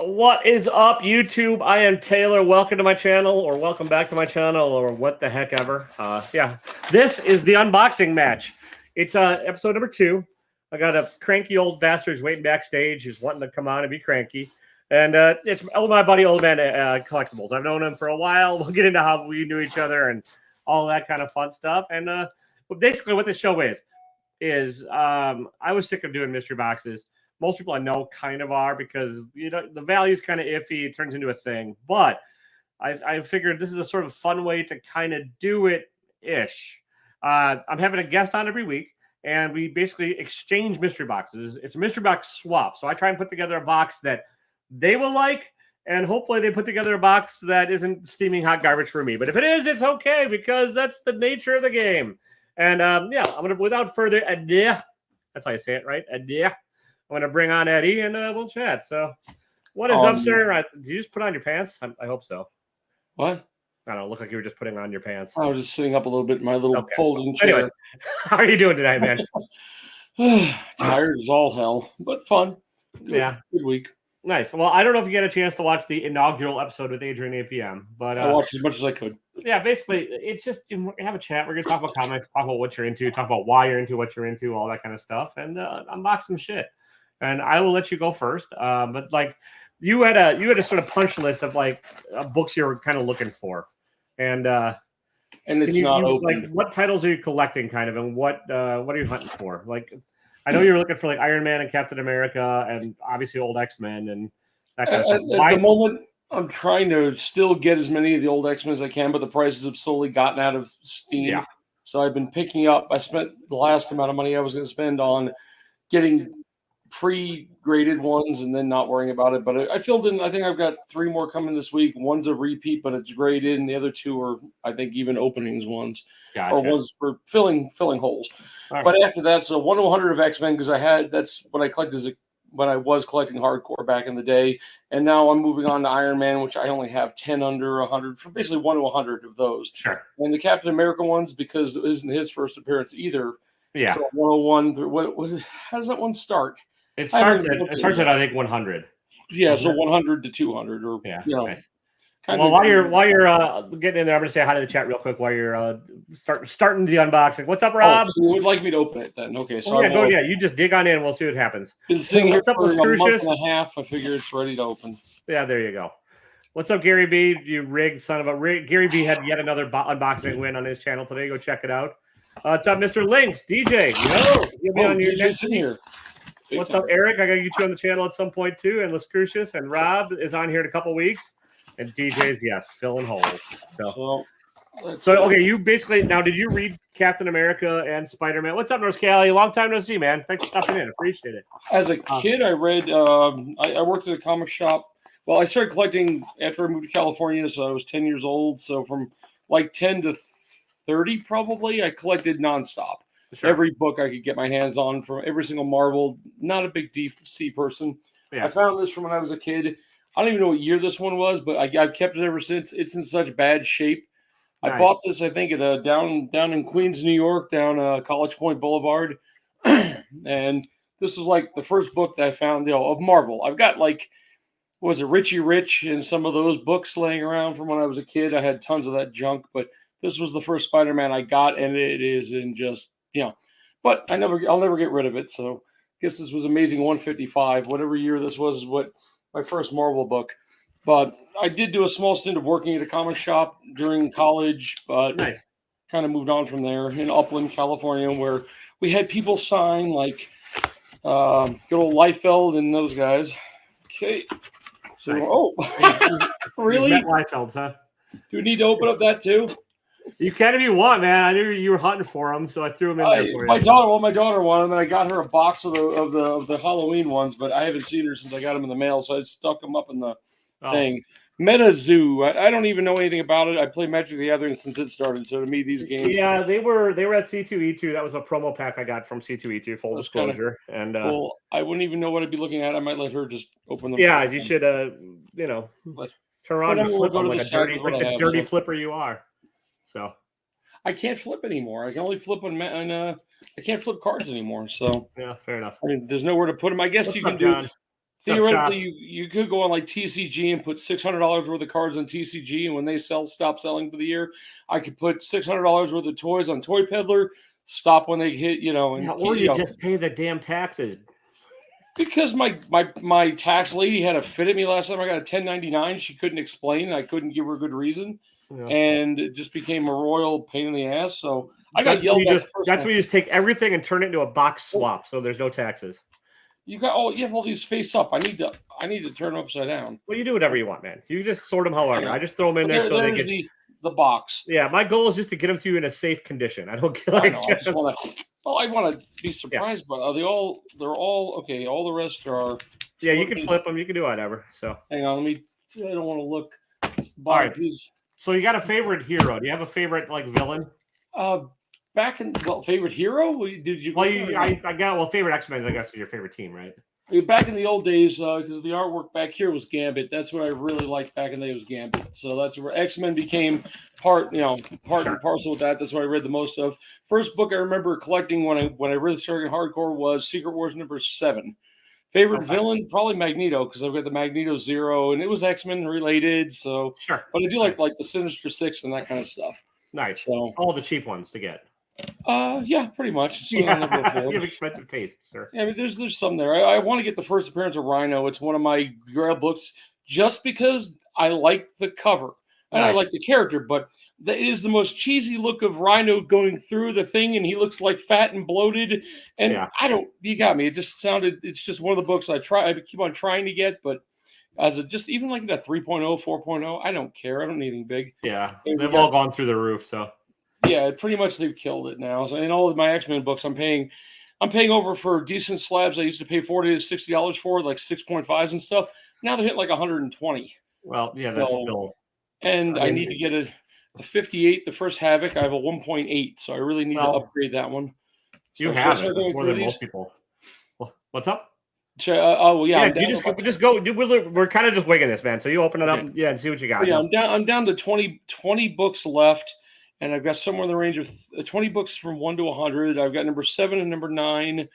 What is up, YouTube? I am Taylor. Welcome to my channel, or welcome back to my channel, or what the heck ever. This is the unboxing match. It's episode number 2. I got a cranky old bastard who's waiting backstage, who's wanting to come on and be cranky. And it's my buddy, Old Man Collectibles. I've known him for a while. We'll get into how we knew each other and all that kind of fun stuff. And basically what this show is I was sick of doing mystery boxes. Most people I know kind of are because the value is kind of iffy. It turns into a thing. But I figured this is a sort of fun way to kind of do it-ish. I'm having a guest on every week, and we basically exchange mystery boxes. It's a mystery box swap. So I try and put together a box that they will like, and hopefully they put together a box that isn't steaming hot garbage for me. But if it is, it's okay because that's the nature of the game. And I'm going to, without further ado, that's how you say it, right? Ado. I'm going to bring on Eddie, and we'll chat. So, what is up, sir? Did you just put on your pants? I hope so. What? I don't know. Look like you were just putting on your pants. I was just sitting up a little bit in my little folding chair. Anyways, how are you doing tonight, man? Tired as all hell, but fun. Good week. Nice. Well, I don't know if you get a chance to watch the inaugural episode with Adrian 8 p.m., but I watched as much as I could. Yeah, basically, it's just have a chat. We're going to talk about comics, talk about what you're into, talk about why you're into what you're into, all that kind of stuff, and unbox some shit. And I will let you go first. But like you had a sort of punch list of like books you were kind of looking for, and it's not open. Like, what titles are you collecting, kind of, and what are you hunting for? Like, I know you're looking for like Iron Man and Captain America, and obviously old X-Men and that kind of stuff. At the moment, I'm trying to still get as many of the old X-Men as I can, but the prices have slowly gotten out of steam. Yeah. So I've been picking up. I spent the last amount of money I was going to spend on getting pre-graded ones and then not worrying about it. But I filled in, I think I've got 3 more coming this week. One's a repeat, but it's graded, and the other 2 are, I think, even openings ones. Gotcha. Or ones for filling holes. Right. But after that, so 1 to 100 of X-Men, because that's what I collected when I was collecting hardcore back in the day. And now I'm moving on to Iron Man, which I only have 10 under 100, for basically 1 to 100 of those. Sure. And the Captain America ones, because it isn't his first appearance either. Yeah. So 101, what was it? How does that one start? It starts at I think 100. Yeah, so 100 to 200, or Nice. Well, while you're getting in there, I'm gonna say hi to the chat real quick while you're starting the unboxing. What's up, Rob? So you would like me to open it then? Okay, so you just dig on in. And we'll see what happens. Been sitting here for a month and a half. I figure it's ready to open. Yeah, there you go. What's up, Gary B? You rigged son of a rig. Gary B had yet another unboxing win on his channel today. Go check it out. What's up, Mr. Lynx? DJ, you'll be on your next in here. What's up, Eric? I gotta get you on the channel at some point too. And Las Crucius and Rob is on here in a couple weeks. And DJ's filling holes. So okay, you basically now. Did you read Captain America and Spider-Man? What's up, North Cali? Long time no see, man. Thanks for stopping in. Appreciate it. As a kid, I read. I worked at a comic shop. Well, I started collecting after I moved to California, so I was 10 years old. So from like 10 to 30, probably, I collected nonstop. Sure. Every book I could get my hands on from every single Marvel. Not a big DC person. Yeah. I found this from when I was a kid. I don't even know what year this one was, but I've kept it ever since. It's in such bad shape. Nice. I bought this, I think, at down in Queens, New York, down College Point Boulevard. And this was like the first book that I found of Marvel. I've got Richie Rich and some of those books laying around from when I was a kid. I had tons of that junk, but this was the first Spider-Man I got, and it is in just, but I'll never get rid of it. So I guess this was Amazing 155. Whatever year this was is what my first Marvel book. But I did do a small stint of working at a comic shop during college, but kind of moved on from there in Upland, California, where we had people sign like good old Liefeld and those guys. Okay. So, really? You met Liefeld, huh? Do we need to open up that too? You can if you want, man. I knew you were hunting for them, so I threw them in there for you. My daughter wanted them, and I got her a box of the Halloween ones, but I haven't seen her since I got them in the mail, so I stuck them up in the thing. Meta Zoo. I don't even know anything about it. I played Magic the Gathering since it started, so to me, these games. Yeah, they were at C2E2. That was a promo pack I got from C2E2. Full disclosure, well, I wouldn't even know what I'd be looking at. I might let her just open them. Yeah, you should. Turn around and flip them like the dirty flipper you are. So I can't flip anymore. I can only flip I can't flip cards anymore. So yeah, fair enough. I mean, there's nowhere to put them. I guess you can do. theoretically, you could go on like TCG and put $600 worth of cards on TCG, and when they stop selling for the year, I could put $600 worth of toys on Toy Peddler. Stop when they hit, and or you just pay the damn taxes. Because my tax lady had a fit at me last time. I got a 1099. She couldn't explain. I couldn't give her a good reason, and it just became a royal pain in the ass. So I got yelled at. That's when you just take everything and turn it into a box swap, so there's no taxes. You have all these face up. I need to turn them upside down. Well, you do whatever you want, man. You just sort them however. I just throw them in there so they get the box. Yeah, my goal is just to get them to you in a safe condition. I don't get I want to be surprised, but they're all okay. All the rest are. Yeah, you can flip them. You can do whatever. So hang on, I don't want to look. All right. So you got a favorite hero? Do you have a favorite villain? Favorite hero? Did you? Well, I got favorite X-Men. I guess is your favorite team, right? Back in the old days, because the artwork back here was Gambit. That's what I really liked back in the day was Gambit. So that's where X-Men became part and parcel with that. That's what I read the most of. First book I remember collecting when I really started hardcore was Secret Wars #7. Favorite villain, probably Magneto, because I've got the Magneto Zero, and it was X-Men related. So sure, but I do like the Sinister Six and that kind of stuff. Nice. So all the cheap ones to get. Yeah, pretty much. You have expensive tastes, sir. Yeah, I mean, there's some there. I want to get the first appearance of Rhino. It's one of my grail books just because I like the cover and I like the character, but it is the most cheesy look of Rhino going through the thing, and he looks like fat and bloated. And you got me. It just sounded. It's just one of the books I keep on trying to get, but as even like a 3.0, 4.0, I don't care. I don't need anything big. Yeah, they've all gone through the roof, so. Yeah, pretty much they've killed it now. So in all of my X-Men books, I'm paying over for decent slabs I used to pay $40 to $60 for, like 6.5s and stuff. Now they're hitting like 120. Well, yeah, that's still. And I need to get a 58, the first Havoc. I have a 1.8, so I really need to upgrade that one. You have it more than most people. What's up? Yeah, you just go. We're kind of just wigging this, man. So you open it up, and see what you got. Yeah, I'm down to 20 books left. And I've got somewhere in the range of 20 books from 1 to 100. I've got number 7 and number 9.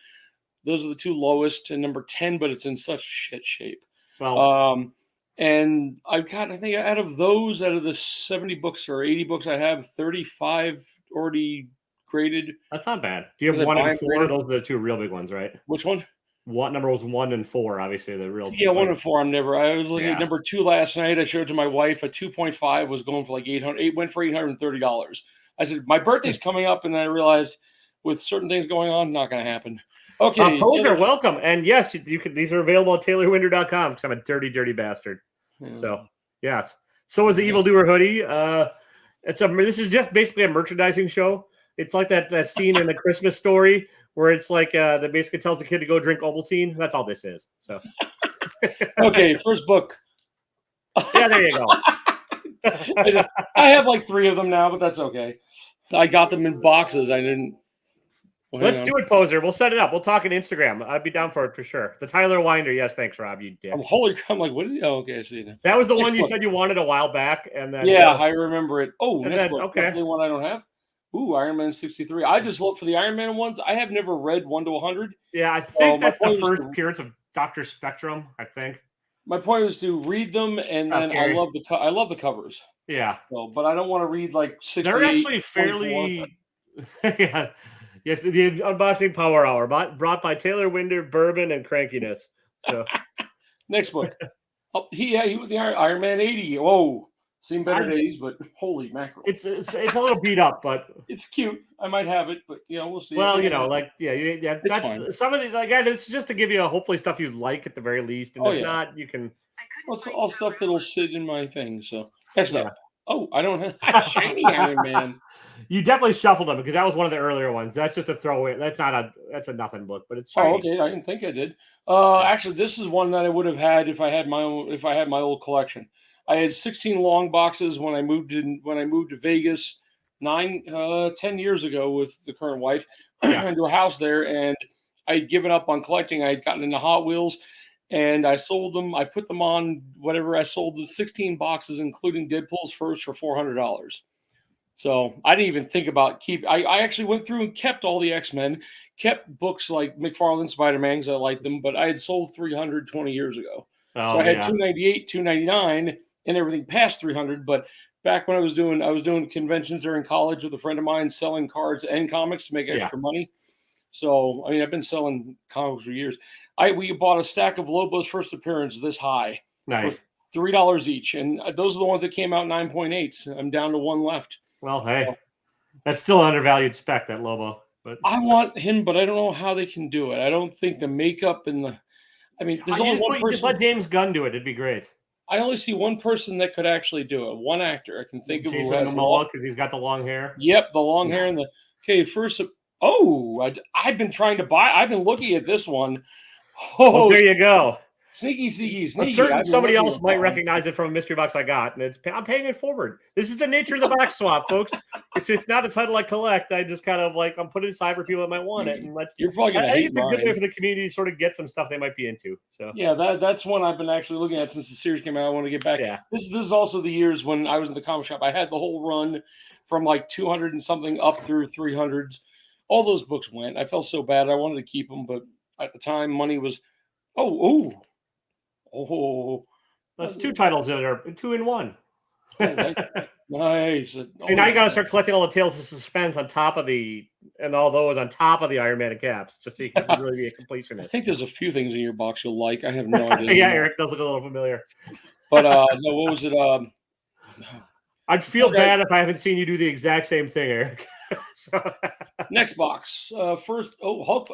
Those are the two lowest, and number 10, but it's in such shit shape. Well, and I've got, I think, out of the 70 books or 80 books I have, 35 already graded. That's not bad. Do you have 1 and 4? Those are the two real big ones, right? Which one? What number was 1 and 4? Obviously, the real. Yeah, 1 and 4. I was looking at number 2 last night. I showed it to my wife. A 2.5 was going for like $800. It went for $830. I said my birthday's coming up, and then I realized with certain things going on, not going to happen. Okay, Poser, welcome, and yes, you can. These are available at TaylorWinder.com because I'm a dirty bastard. Yeah. So yes, so is the Evildoer hoodie. This is just basically a merchandising show. It's like that scene in the Christmas Story where it's like that basically tells the kid to go drink Ovaltine. That's all this is. So okay, first book. Yeah, there you go. I have like 3 of them now, but that's okay. I got them in boxes. I didn't. Well, let's do it, Poser. We'll set it up. We'll talk on Instagram. I'd be down for it for sure. The Tyler Winder. Yes, thanks, Rob. You did. I'm like, what did you? Oh, okay, I see that. That was the one you said you wanted a while back, and then I remember it. Oh, and then, okay, definitely one I don't have. Ooh, Iron Man 63. I just looked for the Iron Man ones. I have never read 1 to 100. Yeah, I think that's the first appearance of Dr. Spectrum. I think. My point was to read them, and then I love the covers. Yeah. So, but I don't want to read like 68. They're actually fairly. Yeah. Yes, the unboxing power hour brought by Taylor Winder, Bourbon, and Crankiness. So. Next book. He was the Iron Man 80. Whoa. Seen better days, but holy mackerel! It's a little beat up, but it's cute. I might have it, but we'll see. Well, that's fine. Some of the it's just to give you hopefully stuff you like at the very least, and if not, you can. It's all stuff that'll sit in my thing. So next up. Oh, I don't have shiny Iron Man. You definitely shuffled them because that was one of the earlier ones. That's just a throwaway. That's a nothing book, but it's shiny. Oh, okay. I didn't think I did. Actually, this is one that I would have had if I had my old collection. I had 16 long boxes when I moved to Vegas 10 years ago with the current wife into a house there, and I'd given up on collecting. I had gotten into Hot Wheels, and I sold them. I put them on whatever. I sold the 16 boxes, including Deadpool's first, for $400. So I didn't even think about I actually went through and kept all the X-Men, kept books like McFarlane Spider-Man because I liked them, but I had sold 300 20 years ago. So Oh I had yeah, 298, 299, and everything past 300. But back when I was doing conventions during college with a friend of mine selling cards and comics to make yeah, extra money. So I mean, I've been selling comics for years. We bought a stack of Lobo's first appearance this high for nice. $3 each, and those are the ones that came out 9.8s. I'm down to one left. Well, hey, that's still an undervalued spec, that Lobo. But I want him, but I don't know how they can do it. I don't think the makeup and the. I mean, there's only one you just person. let James Gunn do it. It'd be great. I only see one person that could actually do it. One actor I can think of who Jason has Momoa, because he's got the long hair. Yep, the long hair and the. Okay, first. Oh, I've been trying to buy. I've been looking at this one. Well, Oh, there you go. sneaky. A certain I've been somebody looking else at might that one. recognize it from a mystery box I got, and I'm paying it forward. This is the nature of the box swap, folks. It's not a title I collect. I just kind of I'm putting it aside for people that might want it, and You're probably gonna I think hate it's a good way mine. for the community to sort of get some stuff they might be into. So Yeah, that's one I've been actually looking at since the series came out. I want to get back. yeah, This is also the years when I was in the comic shop. I had the whole run from like 200 and something up through 300s. All those books went. I felt so bad. I wanted to keep them, but at the time, money was. Oh. that's two titles that are 2 in 1. Nice. See, now you got to start collecting all the Tales of Suspense on top of all those on top of the Iron Man and Caps, just so you can really be a completionist. I think there's a few things in your box you'll like. I have no idea. Yeah, Eric does look a little familiar. But no, what was it? I'd feel bad if I haven't seen you do the exact same thing, Eric. So. Next box. First, Hulk.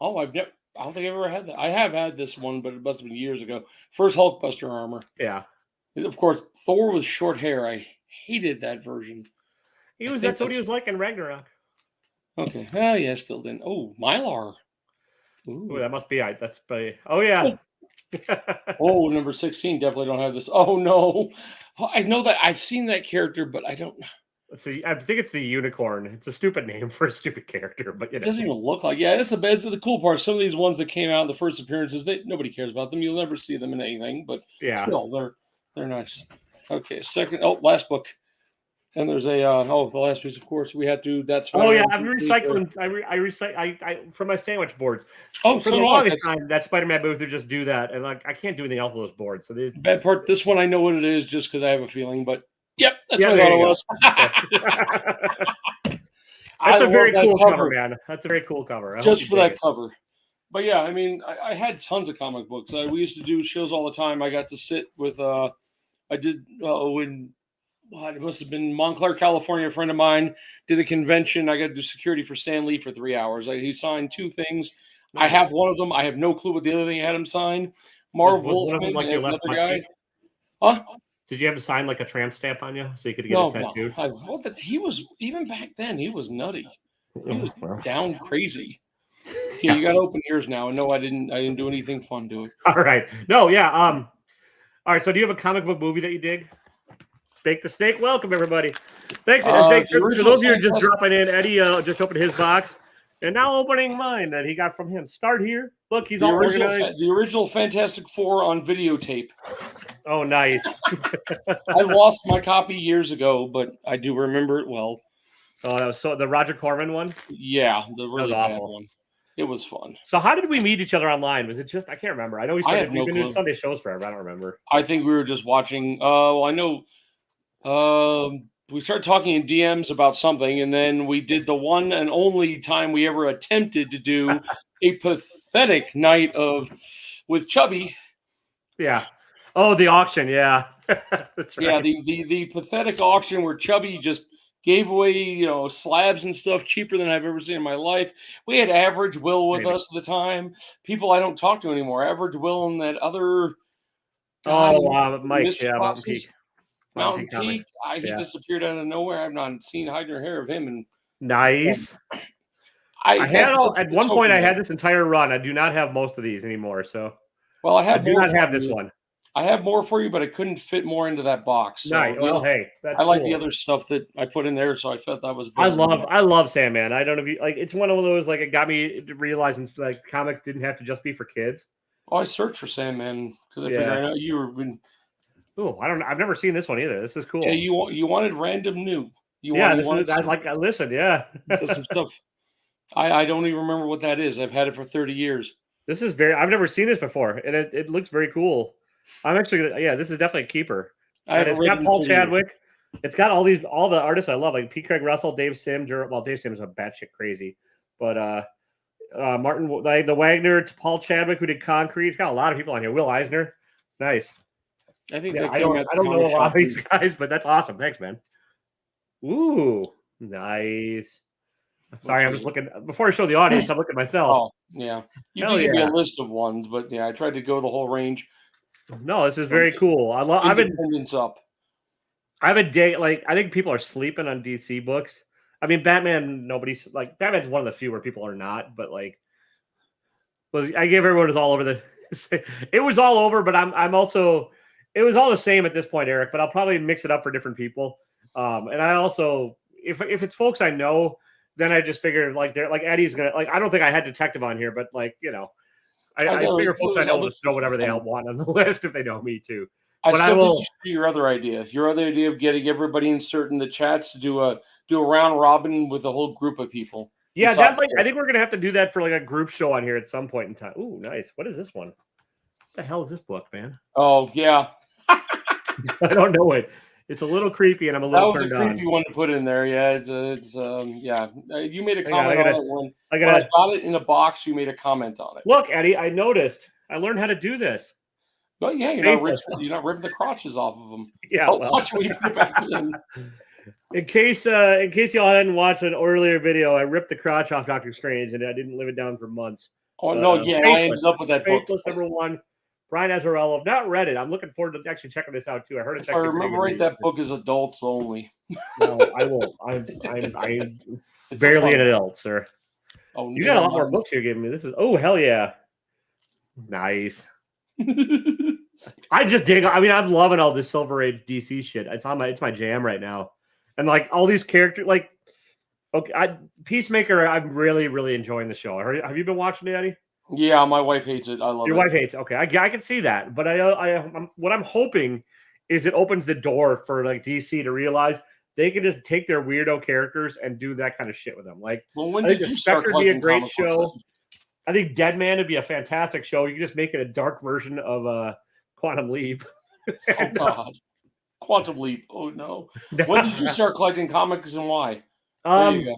Oh, I don't think I've ever had that. I have had this one, but it must have been years ago. First Hulkbuster armor. Yeah. And of course, Thor with short hair. I hated that version. That's what he was like in Ragnarok. Okay. Oh, yeah, still didn't. Oh, Mylar. Ooh, that must be it. That's by. Oh, yeah. Oh, number 16. Definitely don't have this. Oh, no. I know that. I've seen that character, but I don't. Let's see. I think it's the unicorn. It's a stupid name for a stupid character, but it doesn't even look like. Yeah, that's the cool part. Some of these ones that came out in the first appearances, nobody cares about them. You'll never see them in anything, but yeah, still, they're nice. Okay, second. Oh, last book. And there's the last piece, of course. We had to. That's why. Oh yeah, I'm recycling. I recycle. I from my sandwich boards. Oh, for the longest time, that Spider-Man booth would just do that, and I can't do anything else with those boards. So bad part. This one I know what it is, just because I have a feeling. But yep, that's what I thought it was. That's a very cool cover, man. That's a very cool cover. Just for that cover. But yeah, I mean, I had tons of comic books. We used to do shows all the time. I got to sit with. I did when. It must have been Montclair, California. A friend of mine did a convention. I got to do security for Stan Lee for 3 hours. He signed 2 things. Nice. I have one of them. I have no clue what the other thing I had him sign. Marv Wolfman, like your left guy. Huh? Did you have to sign like a tramp stamp on you so you could get a tattoo? No. He was even back then. He was nutty. He was down crazy. Yeah, you got open ears now. And no, I didn't do anything fun to it. All right. No, yeah. All right. So do you have a comic book movie that you dig? Bake the Snake. Welcome, everybody. Thanks. For those of you just dropping in, Eddie just opened his box. And now opening mine that he got from him. Start here. Look, he's all organized. The original Fantastic Four on videotape. Oh, nice. I lost my copy years ago, but I do remember it well. Oh, that was the Roger Corman one? Yeah, the really bad one. It was fun. So how did we meet each other online? Was it just, I can't remember. I know we've been doing Sunday shows forever. I don't remember. I think we were just watching. I know. We started talking in DMs about something, and then we did the one and only time we ever attempted to do a pathetic night with Chubby. Yeah. Oh, the auction. Yeah. That's right. Yeah, the pathetic auction where Chubby just gave away, slabs and stuff cheaper than I've ever seen in my life. We had Average Will with us at the time. People I don't talk to anymore. Average Will and that other. Mike. Yeah, Mountain Peak. Mountain Peak. He disappeared out of nowhere. I've not seen hide nor hair of him. And nice. I had at one point. I had this entire run. I do not have most of these anymore. So, well, I do not have this one. I have more for you, but I couldn't fit more into that box. So, nice. Well, hey, I like the other stuff that I put in there, so I felt that was. I love Sandman. I don't know if you it's one of those it got me realizing comics didn't have to just be for kids. Oh, I searched for Sandman because I figured I know you were. Oh, I don't know. I've never seen this one either. This is cool. Yeah, you wanted random new. Yeah, this is. I listen. Yeah, does some stuff. I don't even remember what that is. I've had it for 30 years. this is very. I've never seen this before, and it looks very cool. I'm actually gonna. Yeah, this is definitely a keeper. I And haven't it's read it got in Paul 30 years. Chadwick. It's got all the artists I love, like P. Craig Russell, Dave Sims. Well, Dave Sims is a batshit crazy, but Martin, like the Wagner, to Paul Chadwick, who did Concrete. It's got a lot of people on here. Will Eisner, nice. I think Yeah, that came I at the don't know comic a lot shop. of these guys, but that's awesome. Thanks, man. Ooh, nice. Sorry, I'm just looking before I show the audience. I'm looking at myself. Oh, yeah. You Hell did give me a yeah. list of ones, but yeah, I tried to go the whole range. No, this is very cool. I've been Independence up. I have a day like I think people are sleeping on DC books. I mean, Batman. Nobody's like Batman's one of the few where people are not, but like, I gave everyone was all over the. It was all over, but I'm also. It was all the same at this point, Eric. But I'll probably mix it up for different people. And I also, if it's folks I know, then I just figure like they're like Eddie's gonna like. I don't think I had Detective on here, but like I figure folks I know will just throw whatever they want on the list if they know me too. But I will. Think you should do your other idea. Your other idea of getting everybody inserted in the chats to do a round robin with a whole group of people. Yeah, that might. I think we're gonna have to do that for like a group show on here at some point in time. Ooh, nice. What is this one? What the hell is this book, man? Oh yeah, I don't know it. It's a little creepy, and I'm a little turned on. That was a creepy one to put in there. Yeah, it's yeah. You made a comment on it when I got it in a box. You made a comment on it. Look, Eddie, I noticed. I learned how to do this. Well, yeah, you're not ripping the crotches off of them. Yeah, watch when you put it back in. In case y'all hadn't watched an earlier video, I ripped the crotch off Doctor Strange, and I didn't live it down for months. Oh no, yeah, I ended up with that book. Faithless #1. Brian Azzarello. I've not read it. I'm looking forward to actually checking this out too. I heard it's. If I remember right, that book is adults only. No, I won't. I'm barely an adult, sir. Oh, you got a lot more books you're giving me. This is hell yeah, nice. I just dig. I mean, I'm loving all this Silver Age DC shit. It's my jam right now, and like all these characters, like Peacemaker. I'm really enjoying the show. Have you been watching it, Eddie? Yeah, my wife hates it. I love it. Your wife hates it. Okay, I can see that. But what I'm hoping is it opens the door for like DC to realize they can just take their weirdo characters and do that kind of shit with them. Like, when did you start would be a great show. I think Dead Man would be a fantastic show. You can just make it a dark version of Quantum Leap. Oh God, Quantum Leap. Oh no. When did you start collecting comics and why? There you go.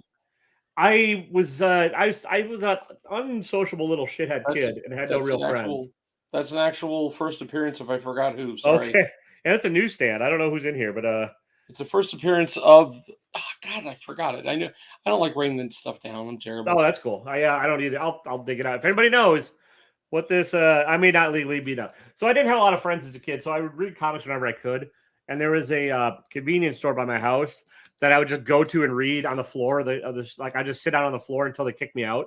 I was an unsociable little shithead kid and had no real friends. That's an actual first appearance. If I forgot who, sorry. Okay, and it's a newsstand. I don't know who's in here, but it's the first appearance of. Oh God, I forgot it. I don't like writing that stuff down. I'm terrible. Oh, that's cool. I don't either. I'll dig it out. If anybody knows what this, I may not legally be done. So I didn't have a lot of friends as a kid, so I would read comics whenever I could. And there was a convenience store by my house that I would just go to and read on the floor. Like I just sit out on the floor until they kick me out.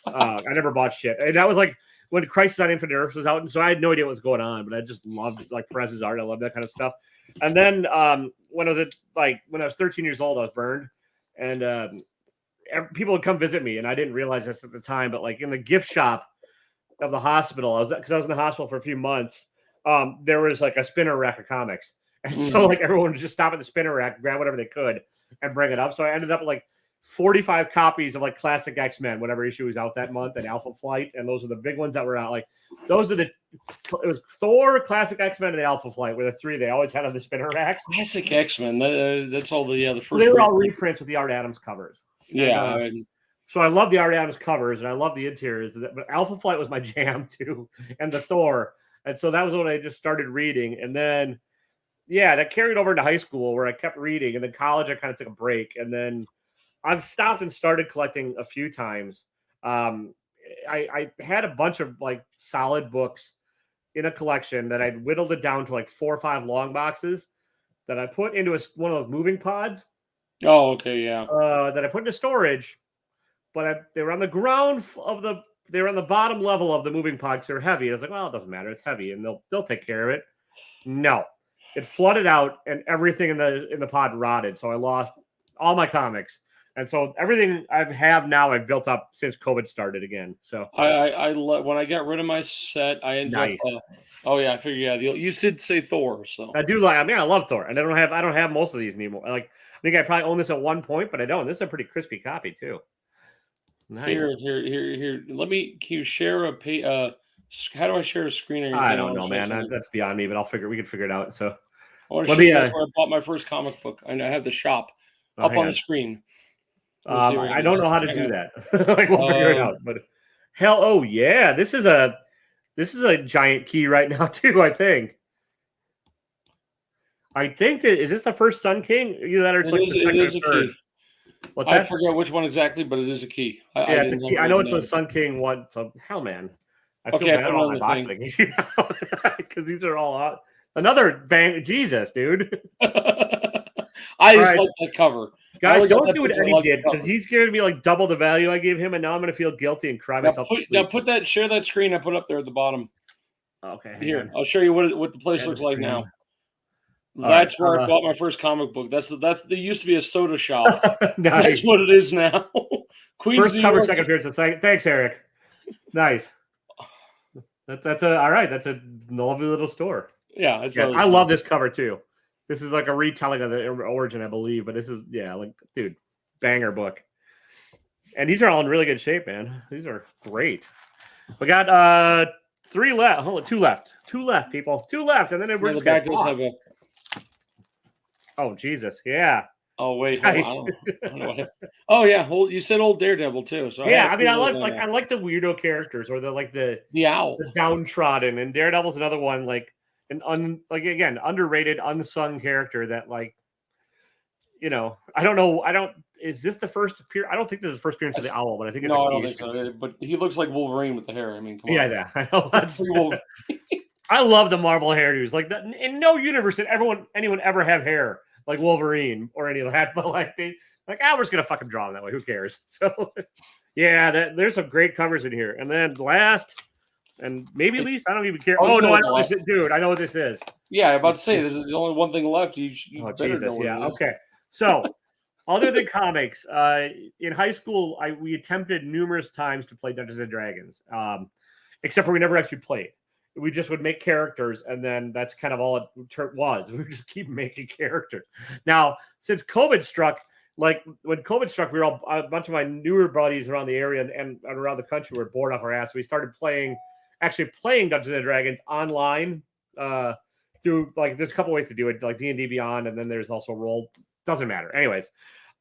I never bought shit, and that was like when Crisis on Infinite Earths was out, and so I had no idea what was going on. But I just loved like Perez's art. I loved that kind of stuff. And then when I was 13 years old, I was burned, and people would come visit me, and I didn't realize this at the time. But like in the gift shop of the hospital, because I was in the hospital for a few months. There was like a spinner rack of comics. And so like everyone would just stop at the spinner rack, grab whatever they could and bring it up. So I ended up with like 45 copies of like classic X-Men, whatever issue was out that month, and Alpha Flight. And those are the big ones that were out. Like those are it was Thor, classic X-Men, and Alpha Flight were the three they always had on the spinner racks. Classic X-Men. That's all the first. Well, they were all reprints with the Art Adams covers. Yeah. So I love the Art Adams covers and I love the interiors. But Alpha Flight was my jam too, and the Thor. And so that was when I just started reading. And then yeah, that carried over into high school where I kept reading. And then college, I kind of took a break. And then I've stopped and started collecting a few times. I had a bunch of like solid books in a collection that I'd whittled it down to like 4 or 5 long boxes that I put into one of those moving pods. Oh, okay, yeah. That I put into storage, but they were on the ground they were on the bottom level of the moving pod because they're heavy. I was like, well, it doesn't matter. It's heavy, and they'll take care of it. No. It flooded out and everything in the pod rotted. So I lost all my comics. And so everything I have now I've built up since COVID started again. So I when I got rid of my set, I ended up oh yeah, I figured you did say Thor. So I do I love Thor. And I don't have most of these anymore. Like think I probably own this at one point, but I don't. This is a pretty crispy copy too. Nice. Here. Can you share a how do I share a screen or anything? I don't know, man. That's beyond me, but we can figure it out. So I want to show you that's where I bought my first comic book. I have the shop up on the screen. I don't know how to do that. Like, we'll figure it out. But hell, oh yeah, this is a giant key right now too. I think that is this the first Sun King? Either that or it's like the second or third. What's that? I forget which one exactly, but it is a key. It's a key. I know it's a Sun King one. So hell, man, I feel bad on my box because these are all out. Another bang, Jesus, dude. I just like that cover. Guys, don't do what Eddie did because he's giving me like double the value I gave him, and now I'm going to feel guilty and cry myself to sleep. Now share that screen I put up there at the bottom. Okay. Here, I'll show you what the place looks like now. That's where I bought my first comic book. There used to be a soda shop. Nice. That's what it is now. Queens first cover, second appearance. Thanks, Eric. Nice. That's a lovely little store. Yeah, I love this cover too. This is like a retelling of the origin, I believe, but this is dude, banger book. And these are all in really good shape, man. These are great. We got 3 left. Hold on, 2 left. 2 left, people. 2 left, and then we're just back does have a. Oh Jesus, yeah. Oh wait, nice. Oh yeah, you said old Daredevil too. So yeah, I like the weirdo characters or the owl, the downtrodden, and Daredevil's another one again underrated, unsung character that I don't know. Is this the first appearance? I don't think this is the first appearance of the owl, but I think it's I don't think so. But he looks like Wolverine with the hair. I mean, come on. Yeah, I know. I love the Marvel hairdos. Like that, in no universe did anyone ever have hair like Wolverine or any of that, but we're just gonna fucking draw them that way. Who cares? So yeah, there's some great covers in here. And then last and maybe least, I don't even care. Oh no, I know this is, dude. I know what this is. Yeah, I'm about to say this is the only one thing left. You Jesus, yeah. Okay. So other than comics, in high school we attempted numerous times to play Dungeons and Dragons. Except for we never actually played. We just would make characters, and then that's kind of all it was. We would just keep making characters. Now, since COVID struck, when COVID struck, we were all a bunch of my newer buddies around the area and around the country were bored off our ass. We started playing Dungeons and Dragons online through there's a couple ways to do it, like D&D Beyond, and then there's also Roll. Doesn't matter. Anyways,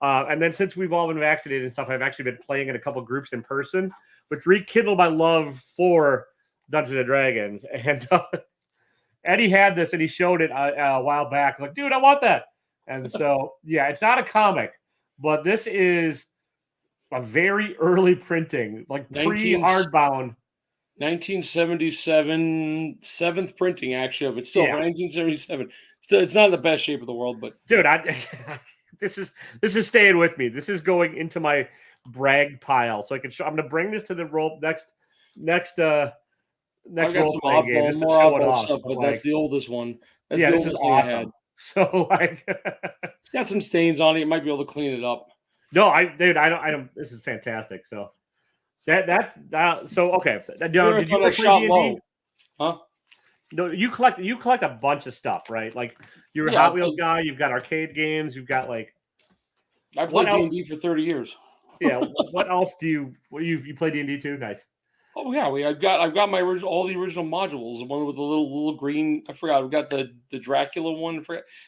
and then since we've all been vaccinated and stuff, I've actually been playing in a couple groups in person, which rekindled my love for Dungeons and Dragons. And Eddie had this and he showed it a while back. Like, dude, I want that. And so, yeah, it's not a comic, but this is a very early printing, pre-hardbound. 1977, 7th printing, actually, of it. Still, 1977. Still, it's not the best shape of the world, but dude, this is staying with me. This is going into my brag pile, so I can show. I'm going to bring this to the roll next I've got some oddball stuff, but that's the oldest one. That's the this is awesome. I had. So it's got some stains on it. You might be able to clean it up. No, I don't. This is fantastic. So that's so okay. Did you ever play D&D? Huh? No, you collect a bunch of stuff, right? Like you're a Hot Wheels guy. You've got arcade games. You've got I played D&D for 30 years. Yeah. What else do you play D&D too? Nice. Oh yeah, I've got all the original modules. The one with the little green. I forgot. I've got the Dracula one.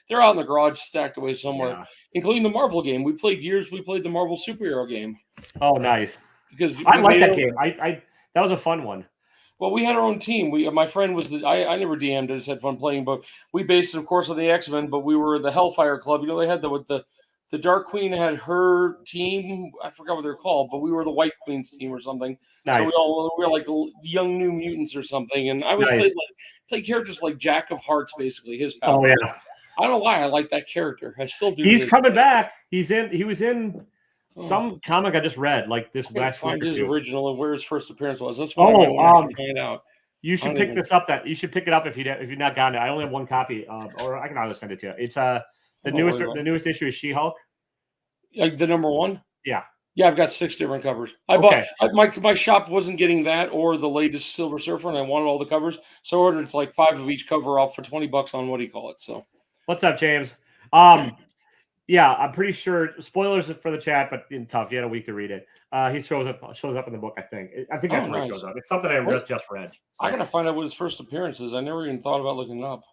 They're out in the garage, stacked away somewhere, including the Marvel game. We played the Marvel superhero game. Oh, nice. Because I like that game. That was a fun one. Well, we had our own team. My friend was I never DM'd. I just had fun playing. But we based it, of course, on the X-Men. But we were the Hellfire Club. They had the Dark Queen had her team. I forgot what they're called, but we were the White Queen's team or something. Nice. So we were like the Young New Mutants or something. And I was play characters like Jack of Hearts, basically his power. Oh yeah. I don't know why I like that character. I still do. He's coming back. He was in some comic I just read this last week. Find his original and where his first appearance was. That's what I want to find out. You should pick this up. You should pick it up if you've not gotten it. I only have one copy, or I can either send it to you. It's the newest issue is She-Hulk. Like the number 1? Yeah. Yeah, I've got 6 different covers. I bought my shop wasn't getting that or the latest Silver Surfer, and I wanted all the covers, so I ordered 5 of each cover off for $20 on what do you call it. So what's up, James? Yeah, I'm pretty sure. Spoilers for the chat, but tough. You had a week to read it. He shows up in the book. I think Oh, that's where he nice. shows up. It's something I Wait, just read. So. I gotta find out what his first appearance is. I never even thought about looking it up.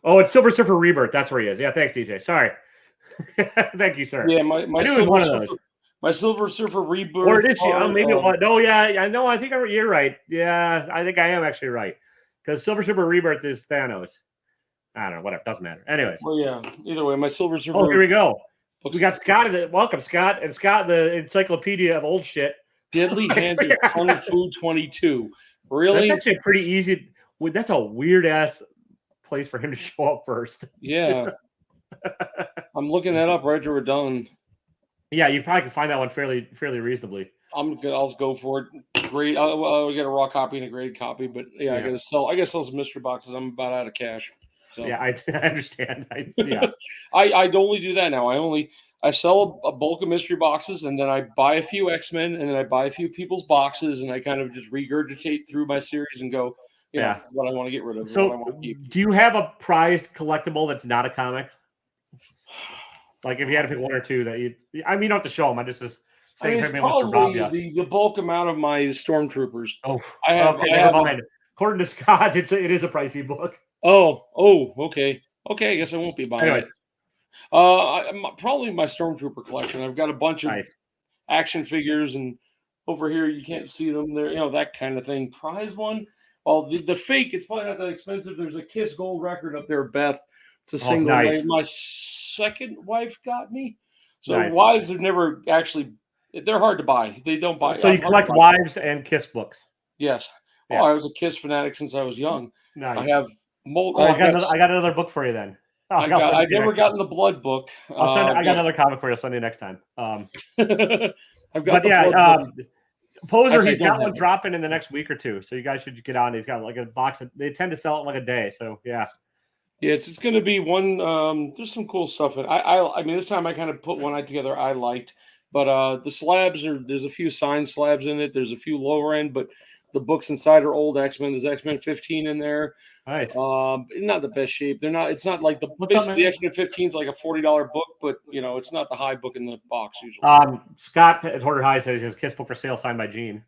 Oh, it's Silver Surfer Rebirth. That's where he is. Yeah, thanks, DJ. Sorry. Thank you, sir. Yeah, I knew it was one of those. My Silver Surfer Rebirth. Or did she? Oh, maybe it was. No, yeah, I know. I think you're right. Yeah, I think I am actually right. Because Silver Surfer Rebirth is Thanos. I don't know. Whatever. Doesn't matter. Anyways. Well, yeah. Either way, my Silver Surfer. Oh, here we go. We got Scott. Welcome, Scott. And Scott, the encyclopedia of old shit. Deadly Hands of Kung Fu 22. Really? That's actually pretty easy. That's a weird ass place for him to show up first. Yeah. I'm looking that up right after we're done. Yeah, you probably can find that one fairly reasonably. I'll go for it. Great. I'll get a raw copy and a graded copy, but yeah, I gotta sell some mystery boxes. I'm about out of cash. So. Yeah, I understand. I only do that now. I sell a bulk of mystery boxes, and then I buy a few X-Men, and then I buy a few people's boxes, and I kind of just regurgitate through my series and go, what I want to get rid of. So, do you have a prized collectible that's not a comic? Like if you had to pick one or two that you don't have to show them. I just saying it's probably the bulk amount of my Stormtroopers. Oh, never mind. According to Scott, it is a pricey book. Oh, okay. Okay, I guess I won't be buying it. Probably my Stormtrooper collection. I've got a bunch of action figures, and over here you can't see them. There, that kind of thing. Prize one. Well, the fake, it's probably not that expensive. There's a Kiss Gold record up there, Beth. It's a single. My second wife got me. So wives have never actually. They're hard to buy. They don't buy. So you collect wives and Kiss books. Yes. Yeah. Oh, I was a Kiss fanatic since I was young. Nice. I have. I got another book for you then. I've never gotten the Blood book. I got another comic for you. I'll send you next time. I've got Poser, he's got one dropping in the next week or two, so you guys should get on. He's got like a box. They tend to sell it in like a day, so yeah. Yeah, it's going to be one. There's some cool stuff. I mean, this time I kind of put one together I liked, but the slabs there's a few signed slabs in it. There's a few lower end, but the books inside are old X-Men. There's X-Men 15 in there. Right. Not the best shape. They're not. It's not like the X-Men 15 is like a $40 book, but it's not the high book in the box usually. Scott at Hoarder High says he has a Kiss book for sale signed by Gene.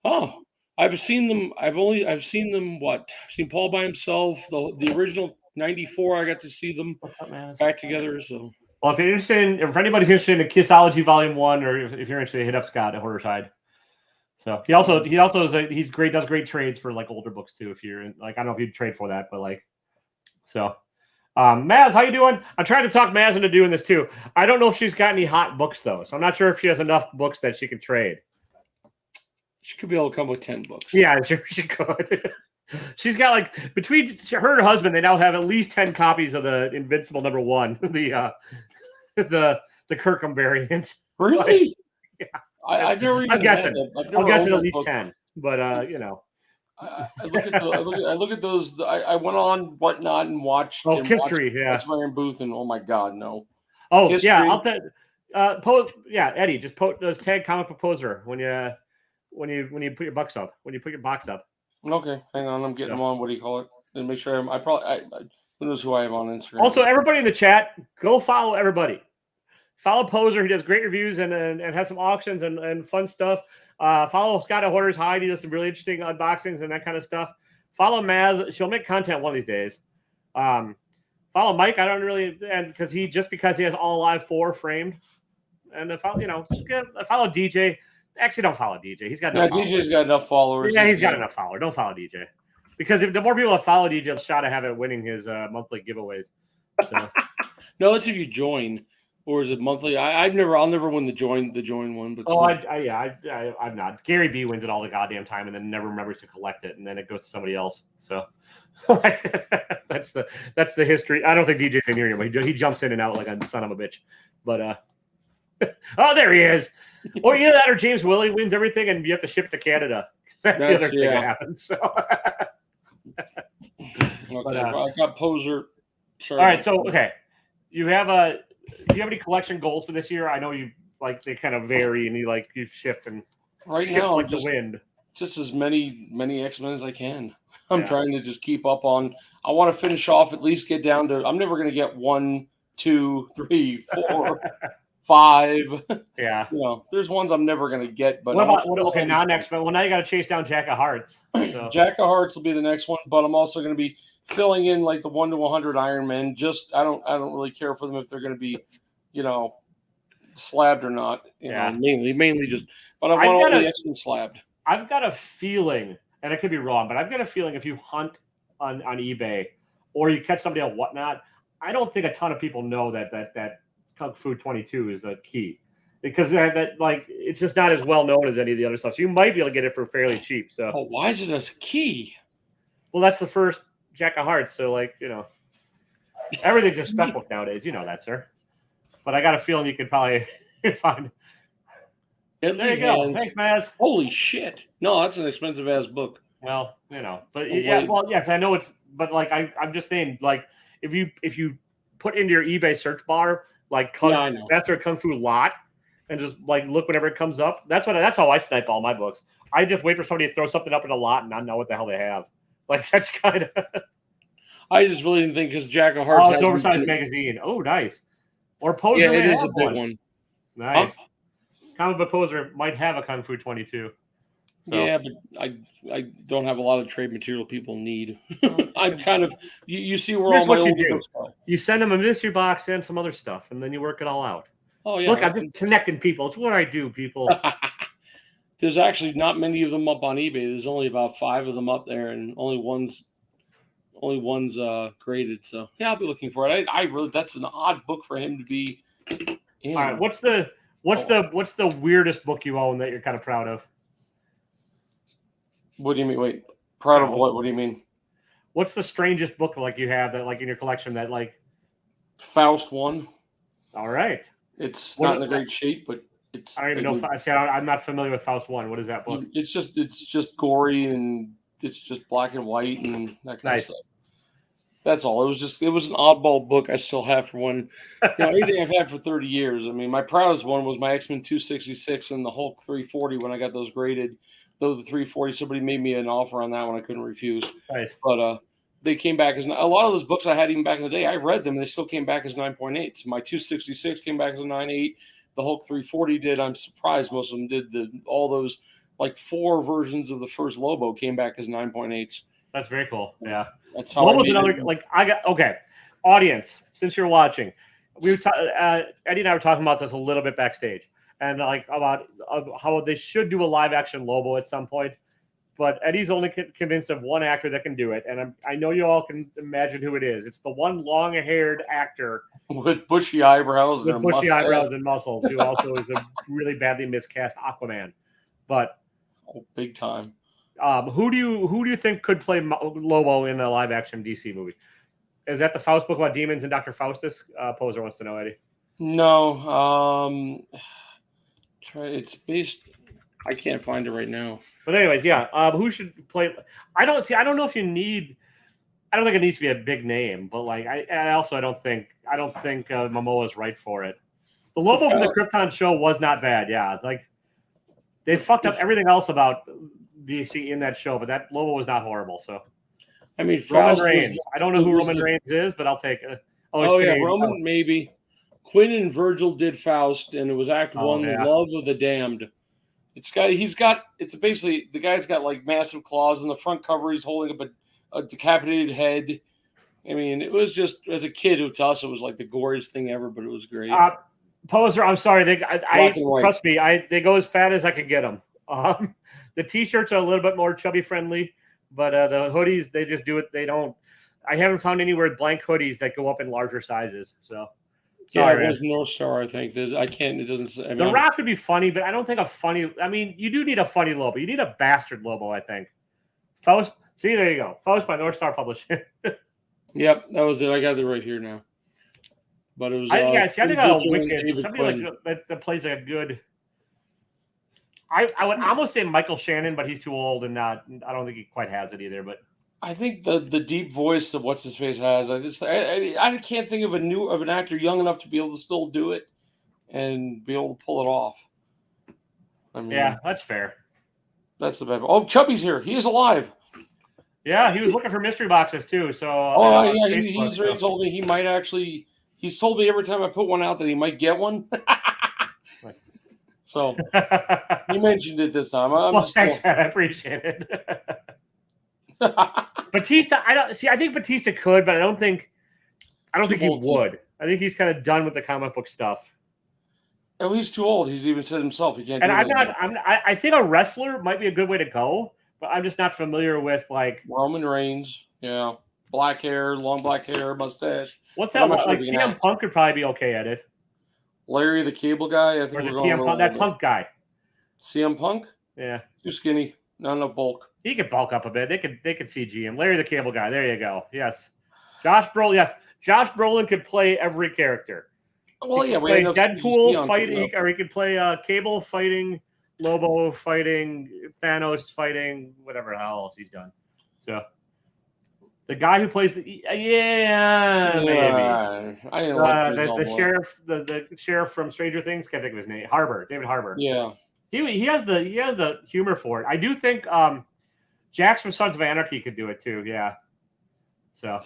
Oh, I've seen them. I've seen them. I've seen Paul by himself. The original 94. I got to see them back together. So. Well, if anybody's interested in Kissology Volume 1, or if you're interested, hit up Scott at Hoarder High. So he also he's great, does great trades for like older books too. If you're I don't know if you'd trade for that, but Maz, how you doing? I'm trying to talk Maz into doing this too. I don't know if she's got any hot books though, so I'm not sure if she has enough books that she can trade. She could be able to come with 10 books. Yeah, sure she could. She's got like between her and her husband, they now have at least 10 copies of the Invincible #1, the Kirkham variant. Really? Yeah. I've never even. I'm guessing. I'm guessing at least 10, but I look at those. I went on Whatnot and watched. Oh, History, yeah. That's Ryan Booth, and oh my God, no. Oh History. Yeah, I'll tell. Eddie, just tag Comic Book Poser when you put your box up. Okay, hang on. I'm getting them on. What do you call it? And make sure who knows who I have on Instagram. Also, everybody in the chat, go follow everybody. Follow Poser. He does great reviews and has some auctions and fun stuff. Follow Scott at Hoarder's Hide. He does some really interesting unboxings and that kind of stuff. Follow Maz. She'll make content one of these days. Follow Mike. I don't really, and because he has All Alive 4 framed. And follow DJ. Actually, don't follow DJ. He's got enough followers. DJ's got enough followers. Yeah, he's got enough followers. Don't follow DJ. Because the more people that follow DJ, the shot I have at winning his monthly giveaways. So. No, that's if you join. Or is it monthly? I'll never win the join one. But I'm not. Gary B wins it all the goddamn time and then never remembers to collect it, and then it goes to somebody else. So that's the history. I don't think DJ's in here anymore. He jumps in and out like a son of a bitch. But oh, there he is. Or either that or James Willie wins everything and you have to ship it to Canada. That's the other thing that happens. So okay, I got Poser. Sorry. All right, so okay. Do you have any collection goals for this year? I know they kind of vary and you shift and right now like the wind. Just as many X-Men as I can. I'm trying to just keep up on. I want to finish off, at least get down to. I'm never going to get one 2, 3, 4, 5. Yeah. You know, there's ones I'm never gonna get. But What I'm about still okay? holding Now to next, well, now you got to chase down Jack of Hearts. So Jack of Hearts will be the next one, but I'm also going to be filling in like the 1 to 100 Iron Men. Just I don't really care for them if they're going to be, you know, slabbed or not. You know, mainly just. But I want all the X-Men slabbed. I've got a feeling, and I could be wrong, but I've got a feeling if you hunt on eBay or you catch somebody on Whatnot, I don't think a ton of people know that Kung Fu 22 is the key. Because that like it's just not as well known as any of the other stuff. So you might be able to get it for fairly cheap. So why is it a key? Well, that's the first Jack of Hearts. So like, you know, everything's a spec book nowadays. You know that, sir. But I got a feeling you could probably find. There you go. Thanks, Maz. Holy shit! No, that's an expensive ass book. Well, you know, but yeah, well, yes, I know it's. But like, I'm just saying, like, if you put into your eBay search bar like Master of Kung Fu lot. And just like look whenever it comes up. That's how I snipe all my books. I just wait for somebody to throw something up in a lot and not know what the hell they have. Like that's kind of. I just really didn't think because Jack of Hearts. Oh, it's oversized magazine. Oh, nice. Or Poser. Yeah, it is a big one. Nice. Huh? Comic book Poser might have a Kung Fu 22. So. Yeah, but I don't have a lot of trade material people need. I'm kind of you see where Here's all my old books go. You send them a mystery box and some other stuff, and then you work it all out. Oh yeah! Look, I'm just connecting people. It's what I do, people. There's actually not many of them up on eBay. There's only about 5 of them up there, and only one's graded. So yeah, I'll be looking for it. I really that's an odd book for him to be in. All right, what's the weirdest book you own that you're kind of proud of? What do you mean? Wait, proud of what? What do you mean? What's the strangest book like you have that like in your collection that like Faust 1? All right. It's not in a great shape, but it's. I don't even know. See, I'm not familiar with Faust 1. What is that book? It's just gory and it's just black and white and that kind of stuff. That's all. It was an oddball book I still have for one. You know, anything I've had for 30 years. I mean, my proudest one was my X-Men 266 and the Hulk 340 when I got those graded. Though the 340, somebody made me an offer on that one I couldn't refuse. Nice. But they came back as a lot of those books I had even back in the day. I read them and they still came back as 9.8s. My 266 came back as a 9.8. The Hulk 340 did. I'm surprised most of them did. All those like 4 versions of the first Lobo came back as 9.8s. That's very cool. Yeah. That's how. What was another like? I got okay. Audience, since you're watching, we were Eddie and I were talking about this a little bit backstage, and like about how they should do a live action Lobo at some point. But Eddie's only convinced of one actor that can do it, and I know you all can imagine who it is. It's the one long-haired actor with bushy eyebrows, and muscles, who also is a really badly miscast Aquaman. But big time. Who do you think could play Lobo in a live-action DC movie? Is that the Faust book about demons and Dr. Faustus? Poser wants to know, Eddie. No. It's based. I can't find it right now. But anyways, yeah. Who should play? I don't know if you need. I don't think it needs to be a big name, but like I don't think Momoa's right for it. The Lobo from the Krypton show was not bad. Yeah, like they fucked up everything else about DC in that show, but that Lobo was not horrible. So, I mean, Roman Reigns. I don't know who Roman Reigns is, but I'll take it. Oh yeah, Roman maybe. Quinn and Virgil did Faust, and it was Act 1, The Love of the Damned. It's basically the guy's got like massive claws in the front cover. He's holding up a decapitated head. I mean, it was just as a kid, to us, it was like the goriest thing ever, but it was great. Poser, I'm sorry. Trust me. They go as fat as I can get them. The T-shirts are a little bit more chubby friendly, but the hoodies, they just do it. They don't. I haven't found anywhere blank hoodies that go up in larger sizes. So. Sorry, it was North Star, I think. It doesn't say. The Rock would be funny, but I don't think you do need a funny Lobo. You need a bastard Lobo, I think. Faust, see, there you go. Faust by North Star Publishing. Yep, that was it. I got it right here now. But it was. I think a wicked, somebody like that plays a good. I would almost say Michael Shannon, but he's too old and not. I don't think he quite has it either, but. I think the deep voice of what's his face has. I can't think of an actor young enough to be able to still do it and be able to pull it off. I mean, yeah, that's fair. That's the bad. Oh, Chubby's here. He is alive. Yeah, he was looking for mystery boxes too. So he's told me he might actually He's told me every time I put one out that he might get one. So he mentioned it this time. I'm well, just thanks, man. I appreciate it. Batista, I think Batista could, but I don't think he would. I think he's kind of done with the comic book stuff. Oh, he's too old. He's even said himself he can't. And do it I think a wrestler might be a good way to go, but I'm just not familiar with like Roman Reigns. Yeah, black hair, long black hair, mustache. What's that? Like CM Punk could probably be okay at it. Larry the Cable Guy. I think we're going Punk, that Punk guy. CM Punk. Yeah, too skinny. Not enough bulk. He could bulk up a bit. They could CG him. Larry the Cable Guy. There you go. Yes, Josh Brolin. Yes, Josh Brolin could play every character. Well, he could play Deadpool fighting, or he could play Cable fighting, Lobo fighting, Thanos fighting, whatever else he's done. So the guy who plays maybe I didn't like the sheriff, the sheriff from Stranger Things. Can't think of his name. David Harbour. Yeah, he has the humor for it. I do think Jax from Sons of Anarchy could do it too. Yeah. So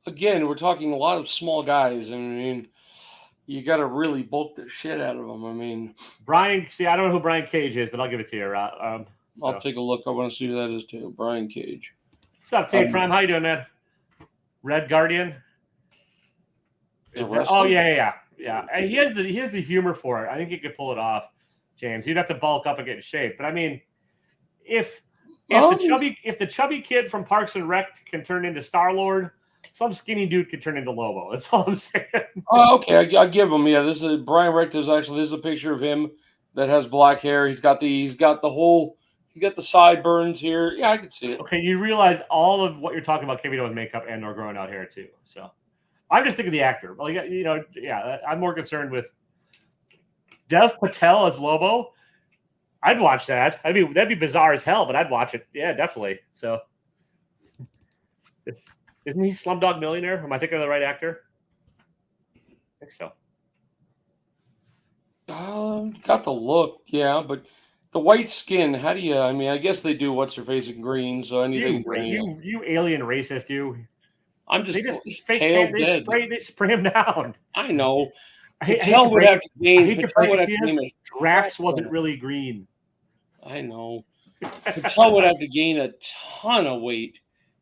again, we're talking a lot of small guys. I mean, you got to really bulk the shit out of them. I mean, Brian. See, I don't know who Brian Cage is, but I'll give it to you. I'll take a look. I want to see who that is too. Brian Cage. What's up, Tate Prime? How you doing, man? Red Guardian. Yeah. And he has the humor for it. I think he could pull it off, James. You'd have to bulk up and get in shape, but I mean, if the chubby kid from Parks and Rec can turn into Star-Lord, some skinny dude could turn into Lobo. That's all I'm saying. Oh, okay. I give him. Yeah, this is Brian Rector's. Actually, this is a picture of him that has black hair. He's got the sideburns here. Yeah, I can see it. Okay, you realize all of what you're talking about can be done with makeup and or growing out hair too. So I'm just thinking the actor. Like, I'm more concerned with Dev Patel as Lobo. I'd watch that. That'd be bizarre as hell, but I'd watch it. Yeah, definitely. So, isn't he Slumdog Millionaire? Am I thinking of the right actor? I think so. Got the look, yeah, but the white skin. How do you? I mean, I guess they do. What's her face in green? So anything green. You alien racist, you. I'm just they spray him down. I know. Patel would have to gain. Drax wasn't really green. I know. Patel would have to gain a ton of weight.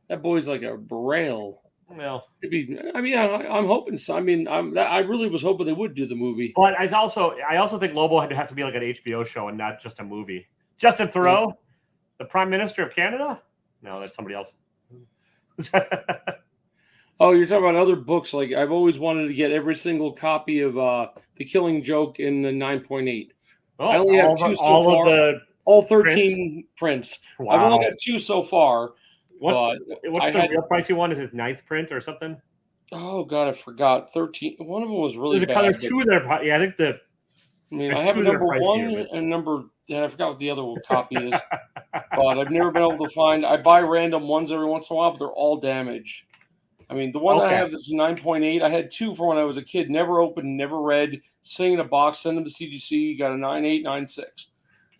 That boy's like a braille. Well, I'm hoping so. I mean, I really was hoping they would do the movie. But I also think Lobo had to have to be like an HBO show and not just a movie. Justin Theroux, the Prime Minister of Canada? No, that's somebody else. Oh, you're talking about other books. Like, I've always wanted to get every single copy of The Killing Joke in the 9.8. Oh, I only have 2 so far. All 13 prints. Wow. I've only got 2 so far. What's the real pricey one? Is it 9th print or something? Oh God, I forgot. 13. One of them was really bad. There's 2 there. Yeah, I think I have a number 1 and number. Yeah, I forgot what the other copy is. But I've never been able to find. I buy random ones every once in a while, but they're all damaged. I mean, the one that I have, this is 9.8. I had 2 from when I was a kid. Never opened, never read. Sitting in a box, send them to CGC. Got a 9.8, 9.6,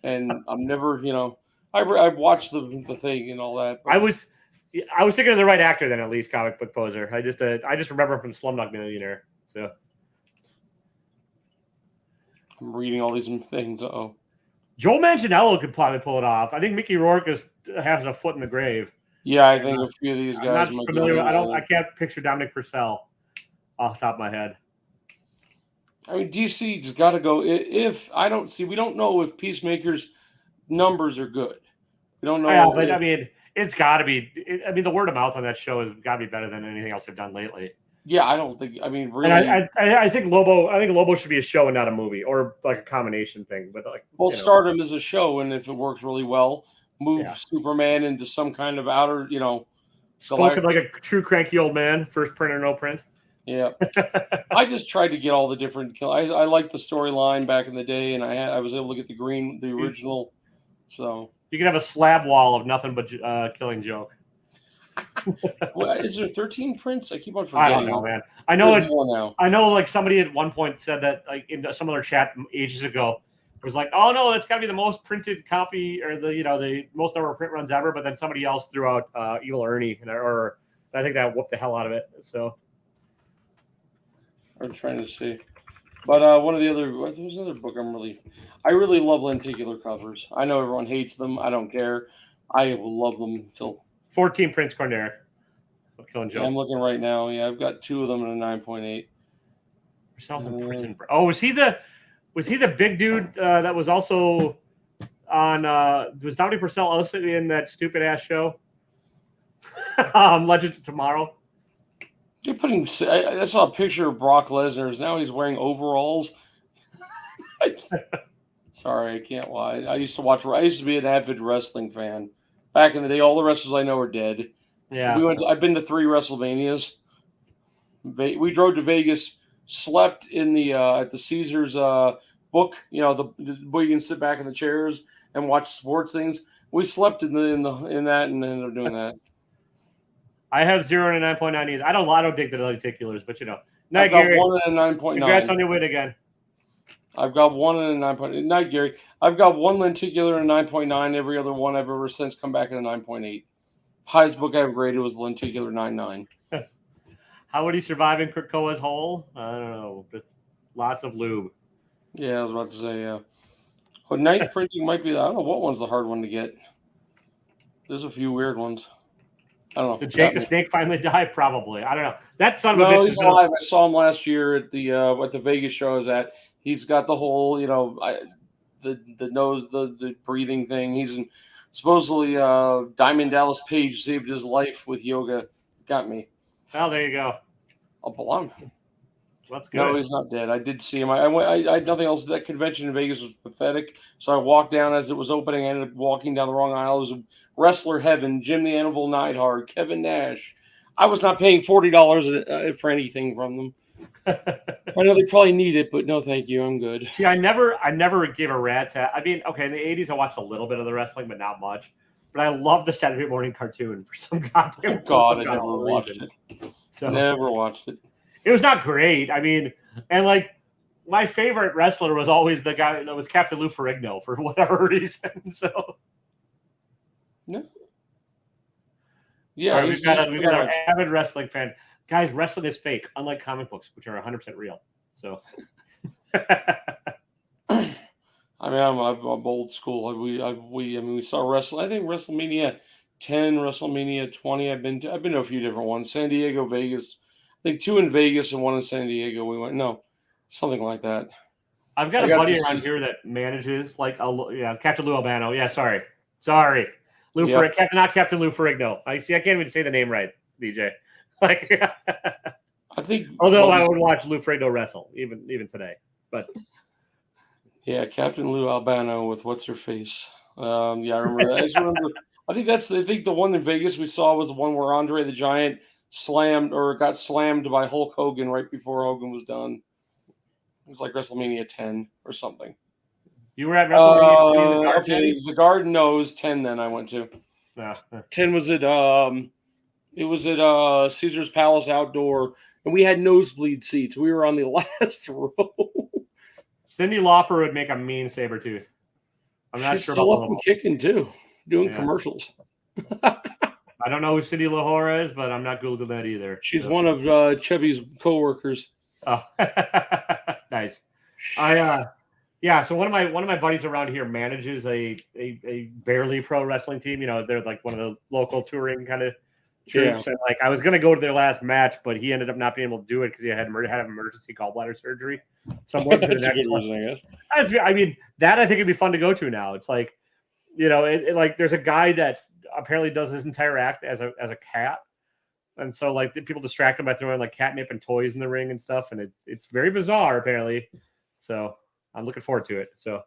and I'm never. I watched the thing and all that. I was thinking of the right actor then, at least comic book poser. I just remember him from Slumdog Millionaire. So I'm reading all these things. Joel Manganiello could probably pull it off. I think Mickey Rourke has a foot in the grave. Yeah, I think a few of these guys. I'm not familiar. I can't picture Dominic Purcell off the top of my head. I mean, DC just got to go. We don't know if Peacemaker's numbers are good. We don't know. Yeah, but I mean, it's got to be. The word of mouth on that show has got to be better than anything else they've done lately. Yeah, I don't think. I mean, really. And I think Lobo should be a show and not a movie, or like a combination thing. But Stardom is a show, and if it works really well, move Superman into some kind of outer, spoken like a true cranky old man. First print or no print. Yeah, I just tried to get all the different. I liked the storyline back in the day, and I was able to get the original. So you can have a slab wall of nothing but Killing Joke. Is there 13 prints? I keep on forgetting. I don't know, man. I know it more now. I know, like somebody at one point said that, like in some other chat ages ago, it was like, "Oh no, it's got to be the most printed copy or the most number of print runs ever." But then somebody else threw out Evil Ernie, or I think that whooped the hell out of it. So. I'm trying to see. But one of the other, there's another book I really love lenticular covers. I know everyone hates them. I don't care. I will love them till 14 Prince Corner. Killing Joke. Yeah, I'm looking right now. Yeah, I've got 2 of them in a 9.8. Yourself in prison. Oh, was he the big dude that was also on? Was Dominic Purcell also in that stupid ass show? Legends of Tomorrow. They're putting. I saw a picture of Brock Lesnar. Now he's wearing overalls. Sorry, I can't lie. I used to watch. I used to be an avid wrestling fan back in the day. All the wrestlers I know are dead. Yeah, I've been to 3 WrestleManias. We drove to Vegas, slept in the at the Caesars book. You know, the where you can sit back in the chairs and watch sports things. We slept in that and ended up doing that. I have 0 and a 9.9 either. I don't dig the lenticulars, but you know. I've got 1 and a 9.9. Congrats on your win again. I've got 1 and a 9.9. Night, Gary. I've got 1 lenticular and a 9.9. Every other one I've ever since come back in a 9.8. Highest book I ever graded was lenticular 9.9. How would he survive in Krakoa's hole? I don't know. With lots of lube. Yeah, I was about to say, yeah. Well, ninth printing might be, I don't know what one's the hard one to get. There's a few weird ones. I don't know. Did Jake the Snake finally die? Probably. I don't know. That son of a No, bitch he's alive. I saw him last year at the Vegas show I was at. He's got the whole, the nose, the breathing thing. He's supposedly Diamond Dallas Page saved his life with yoga. Got me. Oh, there you go. Oh, That's good. No, he's not dead. I did see him. I had nothing else. That convention in Vegas was pathetic. So I walked down as it was opening. I ended up walking down the wrong aisle. It was Wrestler Heaven, Jim the Anvil Neidhart, Kevin Nash. I was not paying $40 for anything from them. I know they probably need it, but no, thank you. I'm good. See, I never gave a rat's ass. I mean, okay, in the 80s, I watched a little bit of the wrestling, but not much. But I love the Saturday morning cartoon for some goddamn I never watched it. So never watched it. It was not great. I mean, and like my favorite wrestler was always the guy that was Captain Lou Ferrigno for whatever reason. So yeah, right, we've got an avid wrestling fan. Guys, wrestling is fake, unlike comic books, which are 100% real. So, I mean, I'm old school. We saw wrestling. I think WrestleMania 10, WrestleMania 20. I've been to a few different ones. San Diego, Vegas. I think 2 in Vegas and 1 in San Diego. We went something like that. I've got a buddy around here that manages Captain Lou Albano. Yeah, sorry, Lou Ferrigno, not Captain Lou Ferrigno. I can't even say the name right, DJ. Like, I think. Although I would watch Lou Ferrigno wrestle even today, but yeah, Captain Lou Albano with what's her face. I remember that. I just remember. I think the one in Vegas we saw was the one where Andre the Giant got slammed by Hulk Hogan right before Hogan was done. It was like WrestleMania 10 or something. You were at WrestleMania 10 okay, the Garden. No, it was 10 then I went to. 10 was at it was at Caesar's Palace Outdoor, and we had nosebleed seats. We were on the last row. Cyndi Lauper would make a mean Sabretooth. I'm not She's sure still about up and kicking too, doing commercials. I don't know who Cyndi Lauper is, but I'm not Googling that either. She's one of Chevy's coworkers. Oh, nice. So one of my buddies around here manages a barely pro wrestling team. You know, they're like one of the local touring kind of troops. And like I was gonna go to their last match, but he ended up not being able to do it because he had an emergency gallbladder surgery. So I'm waiting for the next one. I mean, that I think it'd be fun to go to now. It's like, you know, like there's a guy that apparently does his entire act as a cat. And so like people distract him by throwing like catnip and toys in the ring and stuff. And it's very bizarre apparently. So I'm looking forward to it. So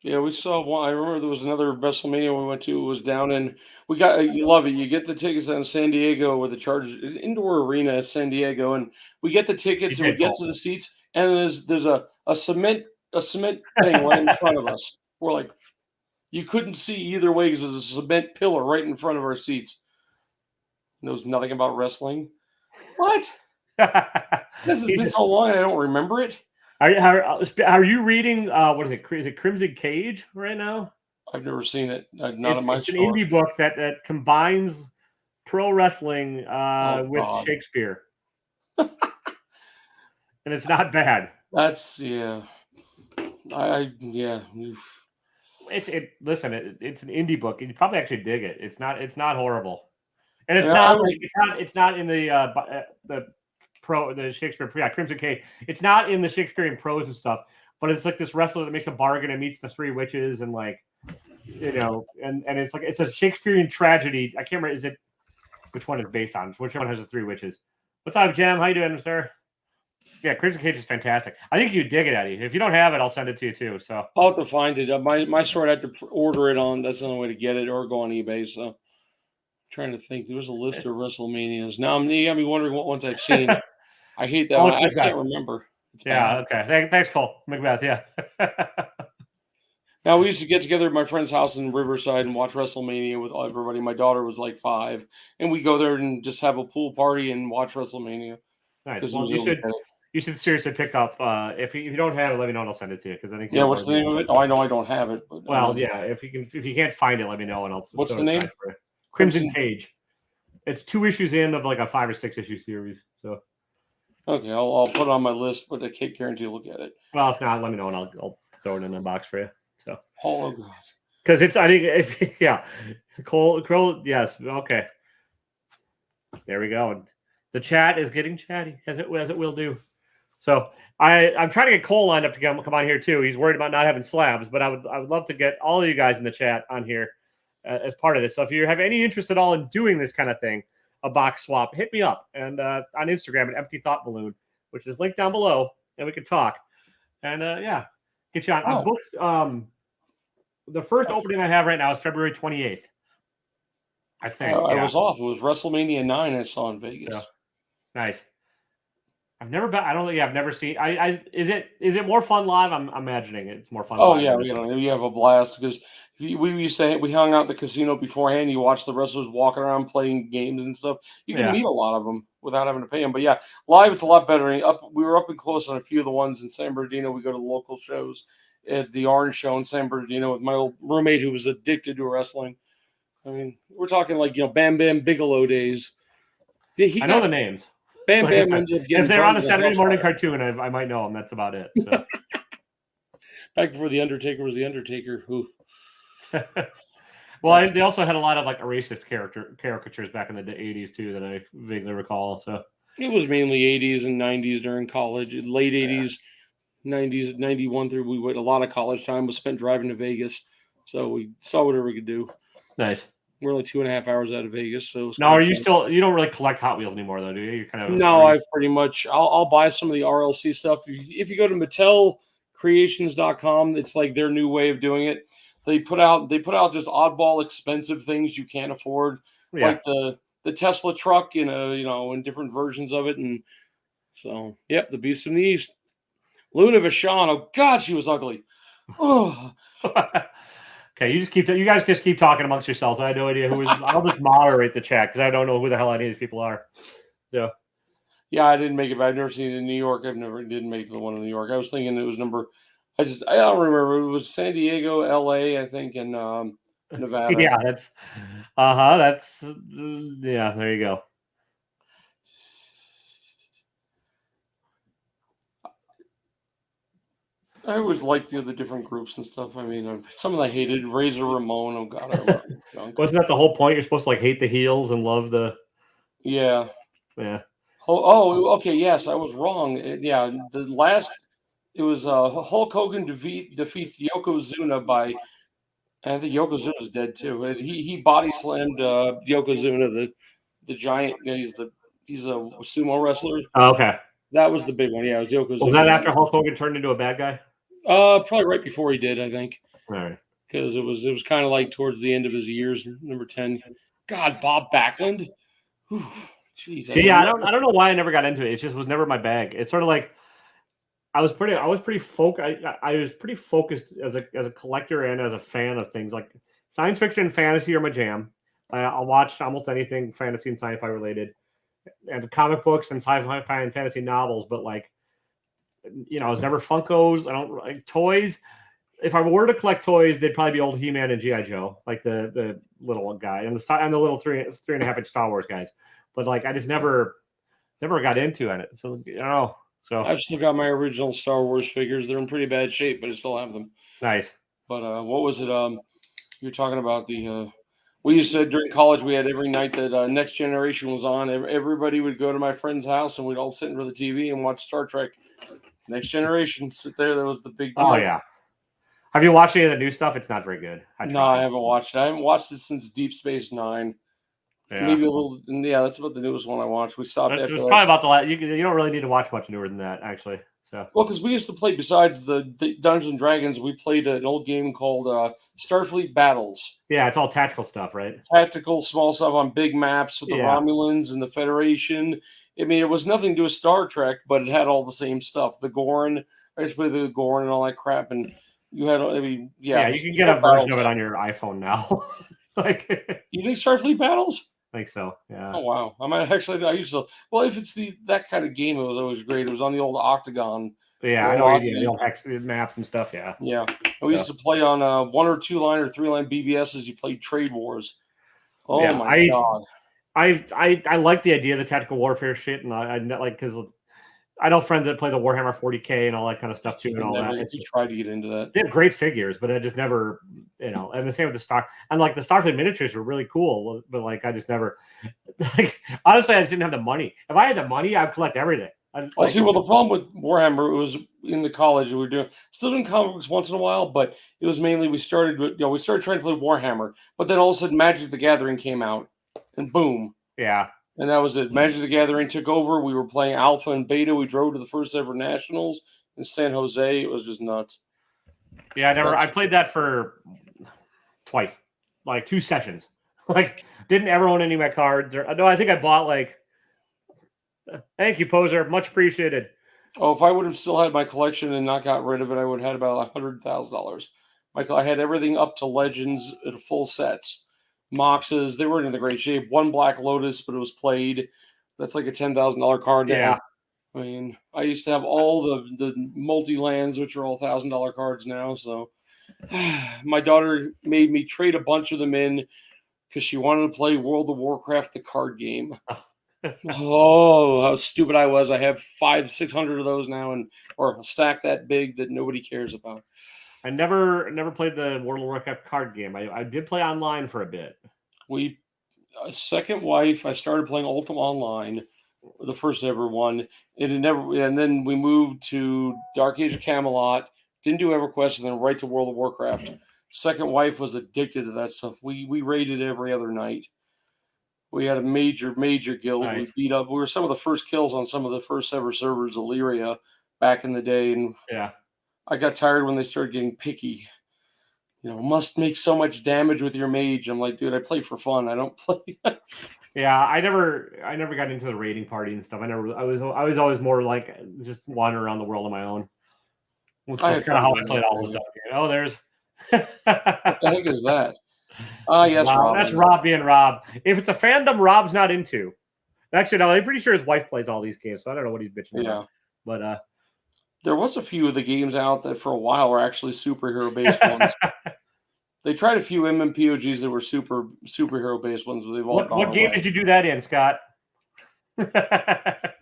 yeah, we saw one. I remember there was another WrestleMania we went to. It was down in. You love it. You get the tickets in San Diego with the Chargers indoor arena at San Diego, and we get the tickets and we get to the seats, and there's a cement thing right in front of us. We're like, you couldn't see either way because there's a cement pillar right in front of our seats. Knows nothing about wrestling. What? This has been so long, I don't remember it. Are you reading what is it? Is it Crimson Cage right now? I've never seen it. It's an indie book that combines pro wrestling with Shakespeare. and it's not bad. That's yeah. Yeah. It's an indie book. You probably actually dig it. It's not horrible, and it's Yeah, not like it's not in the Shakespeare Crimson Cave. It's not in the Shakespearean prose and stuff, but it's like this wrestler that makes a bargain and meets the three witches and like and it's like it's a Shakespearean tragedy. I can't remember which one is based on. Which one has the three witches? What's up, Jam? How you doing, sir? Yeah, Crimson Cage is fantastic. I think you dig it, Eddie. If you don't have it, I'll send it to you too. So I'll have to find it. My store, I had to order it on. That's the only way to get it, or go on eBay. So I'm trying to think. There was a list of WrestleManias. Now you got me wondering what ones I've seen. I hate that one. I can't remember. It's bad. Okay. Thanks, Cole. Macbeth. Yeah. Now we used to get together at my friend's house in Riverside and watch WrestleMania with everybody. My daughter was like 5, and we go there and just have a pool party and watch WrestleMania. Nice. Well, you should seriously pick up. If you don't have it, let me know and I'll send it to you because I think. Yeah. What's the name of it? Oh, I know I don't have it. But, well, yeah. If you can't find it, let me know and I'll. What's the name? Crimson Cage. It's 2 issues in of like a 5 or 6 issue series. So. Okay, I'll put it on my list, but I can't guarantee look at it. Well, if not, let me know and I'll throw it in a box for you. So. Oh God. Because I think Cole, yes, okay. There we go. The chat is getting chatty as it will do. So I'm trying to get Cole lined up to come on here too. He's worried about not having slabs, but I would love to get all of you guys in the chat on here as part of this. So if you have any interest at all in doing this kind of thing, a box swap, hit me up and on Instagram at Empty Thought Balloon, which is linked down below, and we can talk. And get you on. I booked the first opening I have right now is February 28th. I think. I was off. It was WrestleMania 9 I saw in Vegas. Yeah. Nice. I've never been. I don't think I've never seen. Is it more fun live? I'm imagining it's more fun. Oh live yeah, you have a blast because we used to we hung out at the casino beforehand. You watch the wrestlers walking around playing games and stuff. You can meet a lot of them without having to pay them. But yeah, live it's a lot better. We were up and close on a few of the ones in San Bernardino. We go to the local shows at the Orange Show in San Bernardino with my old roommate who was addicted to wrestling. I mean, we're talking like Bam Bam Bigelow days. I know the names. Bam Bam ended up getting. If they're on a Saturday morning cartoon, I might know them. That's about it. So. Back before the Undertaker was the Undertaker. Who? Well, they also had a lot of like racist caricatures back in the 80s too that I vaguely recall. So it was mainly 80s and 90s during college. Late 80s, 90s, 91 through we went. A lot of college time was spent driving to Vegas, so we saw whatever we could do. Nice. We're only 2.5 hours out of Vegas, so. Now, are you still? You don't really collect Hot Wheels anymore, though, do you? You're kind of. No, I've pretty much. I'll buy some of the RLC stuff. If you go to MattelCreations.com, it's like their new way of doing it. They put out just oddball, expensive things you can't afford, like the Tesla truck, in different versions of it, and so the Beast from the East, Luna Vachon. Oh God, she was ugly. Oh. Okay, you guys just keep talking amongst yourselves. I have no idea who is. I'll just moderate the chat because I don't know who the hell any of these people are. So, yeah, I didn't make it. I've never seen it in New York. Didn't make the one in New York. I was thinking it was I don't remember. It was San Diego, LA, I think, and Nevada. Yeah, there you go. I always liked the different groups and stuff. I mean, some of them I hated. Razor Ramon. Oh God, I love junk. Wasn't that the whole point? You're supposed to hate the heels and love the. Yeah. Yeah. Oh, okay. Yes, I was wrong. It was Hulk Hogan defeats Yokozuna by. I think Yokozuna's dead too. He body slammed Yokozuna, the giant. He's a sumo wrestler. Oh, okay. That was the big one. Yeah, it was Yokozuna. Was that after Hulk Hogan turned into a bad guy? Probably right before he did, I think. All right. Because it was kind of like towards the end of his years, number 10. God, Bob Backlund. Jeez. See, I don't know why I never got into it. It just was never my bag. It's sort of like I was pretty focused. I was pretty focused as a collector and as a fan of things like science fiction and fantasy are my jam. I'll watch almost anything fantasy and sci-fi related, and comic books and sci-fi and fantasy novels. But like, I was never Funkos. I don't like toys. If I were to collect toys, they'd probably be old He-Man and G.I. Joe, like the little guy and the little 3.5 inch Star Wars guys. But like, I just never never got into it. So I don't know. So I've still got my original Star Wars figures. They're in pretty bad shape, but I still have them. nice. But what was it? You're talking about the. We used to during college. We had every night that Next Generation was on. Everybody would go to my friend's house, and we'd all sit in front of the TV and watch Star Trek. Next Generation, sit there. That was the big deal. Oh yeah. Have you watched any of the new stuff? It's not very good. No, I haven't watched it. I haven't watched it since Deep Space Nine. Yeah. Maybe a little. Yeah, that's about the newest one I watched. We stopped It's after that. probably about the last. You don't really need to watch much newer than that, actually. So Well, because we used to play besides the Dungeons and Dragons, we played an old game called Starfleet Battles. yeah, it's all tactical stuff, right? Tactical, small stuff on big maps with the Yeah. Romulans and the Federation. I mean, it was nothing to do with Star Trek, but it had all the same stuff. The Gorn, I used to play the Gorn and all that crap, and you had. I mean, Yeah, you can get a version of it on your iPhone now. Like, You think Starfleet Battles? I think so. Yeah. Oh wow! I might actually. I used to. Well, if it's that kind of game, it was always great. It was on the old Octagon. Yeah, I know. Yeah, the old hex maps and stuff. Yeah. Yeah, we used to play on 1 or 2 line or 3 line BBSs. You played Trade Wars. Oh Yeah, my god! I like the idea of the tactical warfare shit, and I like because I know friends that play the Warhammer 40K and all that kind of stuff too, and all that. You tried to get into that. They have great figures, but I just never, and the same with the Star. And like the Starfleet miniatures were really cool, but like I just never, like honestly, I just didn't have the money. If I had the money, I'd collect everything. Well, see, the problem with Warhammer, it was in the college we were still doing comic books once in a while, but it was mainly we started trying to play Warhammer, but then all of a sudden Magic the Gathering came out, and boom, yeah. And that was it. Magic the Gathering took over. We were playing Alpha and Beta. We drove to the first ever Nationals in San Jose. It was just nuts. Yeah, I played that for twice, like 2 sessions. Like, didn't ever own any of my cards. No, I think I bought like. Thank you, Poser. Much appreciated. Oh, if I would have still had my collection and not got rid of it, I would have had about $100,000. Michael, I had everything up to Legends at full sets. Moxes, they weren't in the great shape. One Black Lotus, but it was played. That's like a $10,000 card now. Yeah. I mean, I used to have all the multi-lands, which are all $1,000 cards now. So my daughter made me trade a bunch of them in because she wanted to play World of Warcraft, the card game. Oh, how stupid I was. I have 500-600 of those now, or a stack that big that nobody cares about. I never played the World of Warcraft card game. I did play online for a bit. Second wife, I started playing Ultima Online, the first ever one. And then we moved to Dark Age of Camelot, didn't do EverQuest, and then right to World of Warcraft. Second wife was addicted to that stuff. We raided every other night. We had a major guild. Nice. We beat up. We were some of the first kills on some of the first ever servers, Illyria, back in the day. And yeah, I got tired when they started getting picky. Must make so much damage with your mage. I'm like, dude, I play for fun. I don't play. Yeah, I never got into the raiding party and stuff. I was always more like just wandering around the world on my own. That's kind of how I played all this stuff. Oh, there's. What the heck is that? Yes, Rob. That's Rob being Rob. If it's a fandom Rob's not into, actually, no, I'm pretty sure his wife plays all these games, so I don't know what he's bitching about. But there was a few of the games out that for a while were actually superhero based ones. They tried a few MMPOGs that were superhero based ones, but they've all gone What game away. did you do that in, Scott? That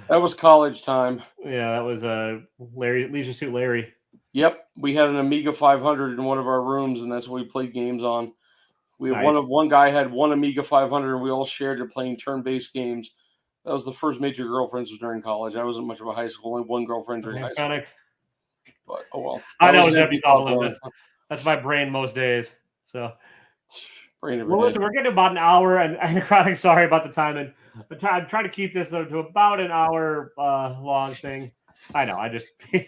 was college time. Yeah, that was Leisure Suit Larry. Yep, we had an Amiga 500 in one of our rooms, and that's what we played games on. We had one guy had one Amiga 500, and we all shared it playing turn-based games. That was the first major girlfriends was during college. I wasn't much of a high school, only one girlfriend during high school. But oh well. I know it's all of it. That's my brain most days. So listen, we're getting about an hour, and Chronic, sorry about the timing. I'm trying to keep this to about an hour long thing. I know. I just did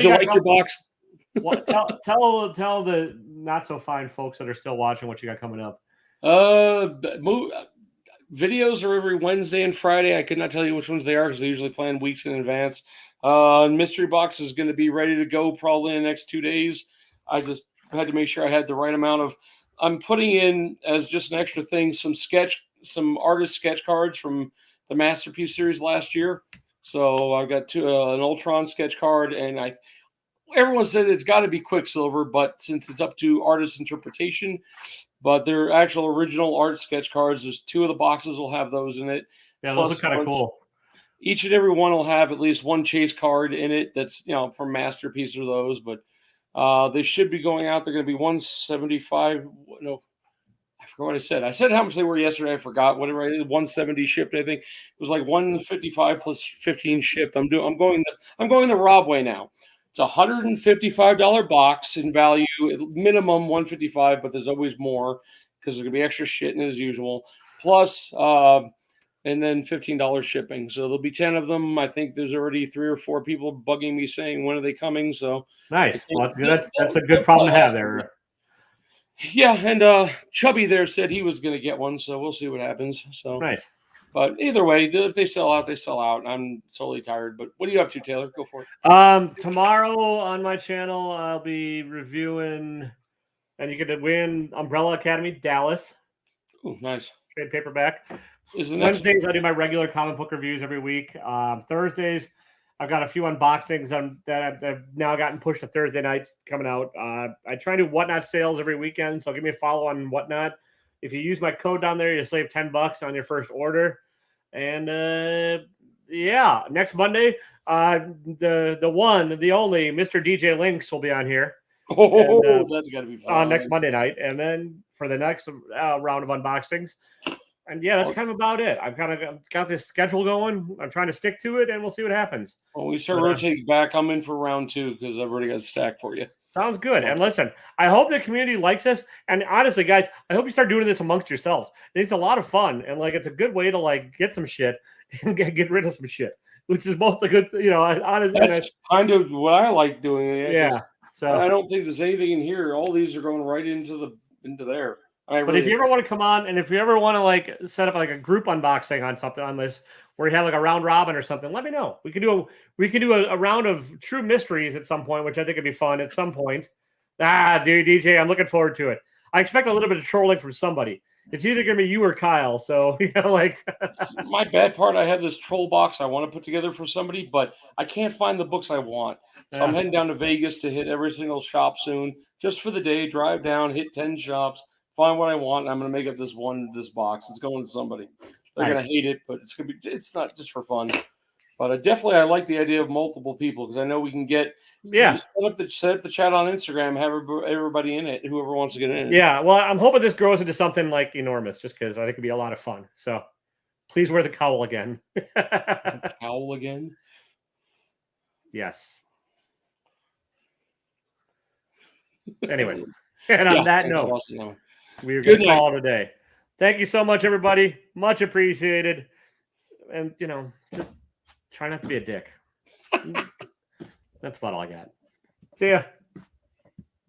you like your box? Tell the not so fine folks that are still watching what you got coming up. Videos are every Wednesday and Friday. I could not tell you which ones they are because they usually plan weeks in advance. Mystery box is going to be ready to go probably in the next 2 days. I just had to make sure I had the right amount of. I'm putting in as just an extra thing some artist sketch cards from the Masterpiece series last year. So I've got an Ultron sketch card, and everyone says it's got to be Quicksilver, but since it's up to artist interpretation, but they're actual original art sketch cards. There's 2 of the boxes will have those in it. Yeah, those are kind of cool. Each and every one will have at least one chase card in it. That's from Masterpiece or those, but they should be going out. They're going to be 175. No, I forgot what I said. I said how much they were yesterday. I forgot whatever I did. 170 shipped. I think it was like 155 plus 15 shipped. I'm going the Rob way now. It's $155 box in value, minimum 155, but there's always more because there's gonna be extra shit in it as usual. Plus, and then $15 shipping. So there'll be 10 of them. I think there's already 3 or 4 people bugging me saying when are they coming. So nice. Well, that's good. That's a good problem to have there. Yeah, and Chubby there said he was going to get one, so we'll see what happens. So nice. But either way, if they sell out, they sell out. I'm totally tired. But what are you up to, Taylor? Go for it. Tomorrow on my channel, I'll be reviewing, and you get to win Umbrella Academy Dallas. Oh, nice. Trade paperback. Is Wednesdays, I do my regular comic book reviews every week. Thursdays, I've got a few unboxings that I've now gotten pushed to Thursday nights coming out. I try to do Whatnot sales every weekend, so give me a follow on Whatnot. If you use my code down there, you save $10 on your first order. And yeah, next Monday, the one, the only Mr. DJ Lynx will be on here. Oh, and, that's got to be fun. Next Monday night. And then for the next round of unboxings. And yeah, that's kind of about it. I've kind of got this schedule going. I'm trying to stick to it, and we'll see what happens. When we start rotating back, I'm in for round 2 because I've already got a stack for you. Sounds good. And listen, I hope the community likes this. And honestly, guys, I hope you start doing this amongst yourselves. It's a lot of fun, and it's a good way to get some shit and get rid of some shit, which is both a good, honestly. That's kind of what I like doing. Yeah. So I don't think there's anything in here. All these are going right into there. But if you ever want to come on, and if you ever want to set up a group unboxing on something on this, where you have a round robin or something, let me know. We can do a round of true mysteries at some point, which I think would be fun at some point. Dude, DJ, I'm looking forward to it. I expect a little bit of trolling from somebody. It's either going to be you or Kyle. So my bad part. I have this troll box I want to put together for somebody, but I can't find the books I want. So I'm heading down to Vegas to hit every single shop soon, just for the day. Drive down, hit 10 shops. Find what I want, and I'm going to make up this box. It's going to somebody. They're going to hate it, but it's not just for fun. But definitely, I like the idea of multiple people because I know we can get set up the chat on Instagram, have everybody in it, whoever wants to get in it. Yeah, well, I'm hoping this grows into something enormous, just because I think it'd be a lot of fun. So please wear the cowl again. Cowl again? Yes. Anyway, and on that note. We're going to call it a day. Thank you so much, everybody. Much appreciated. And, just try not to be a dick. That's about all I got. See ya.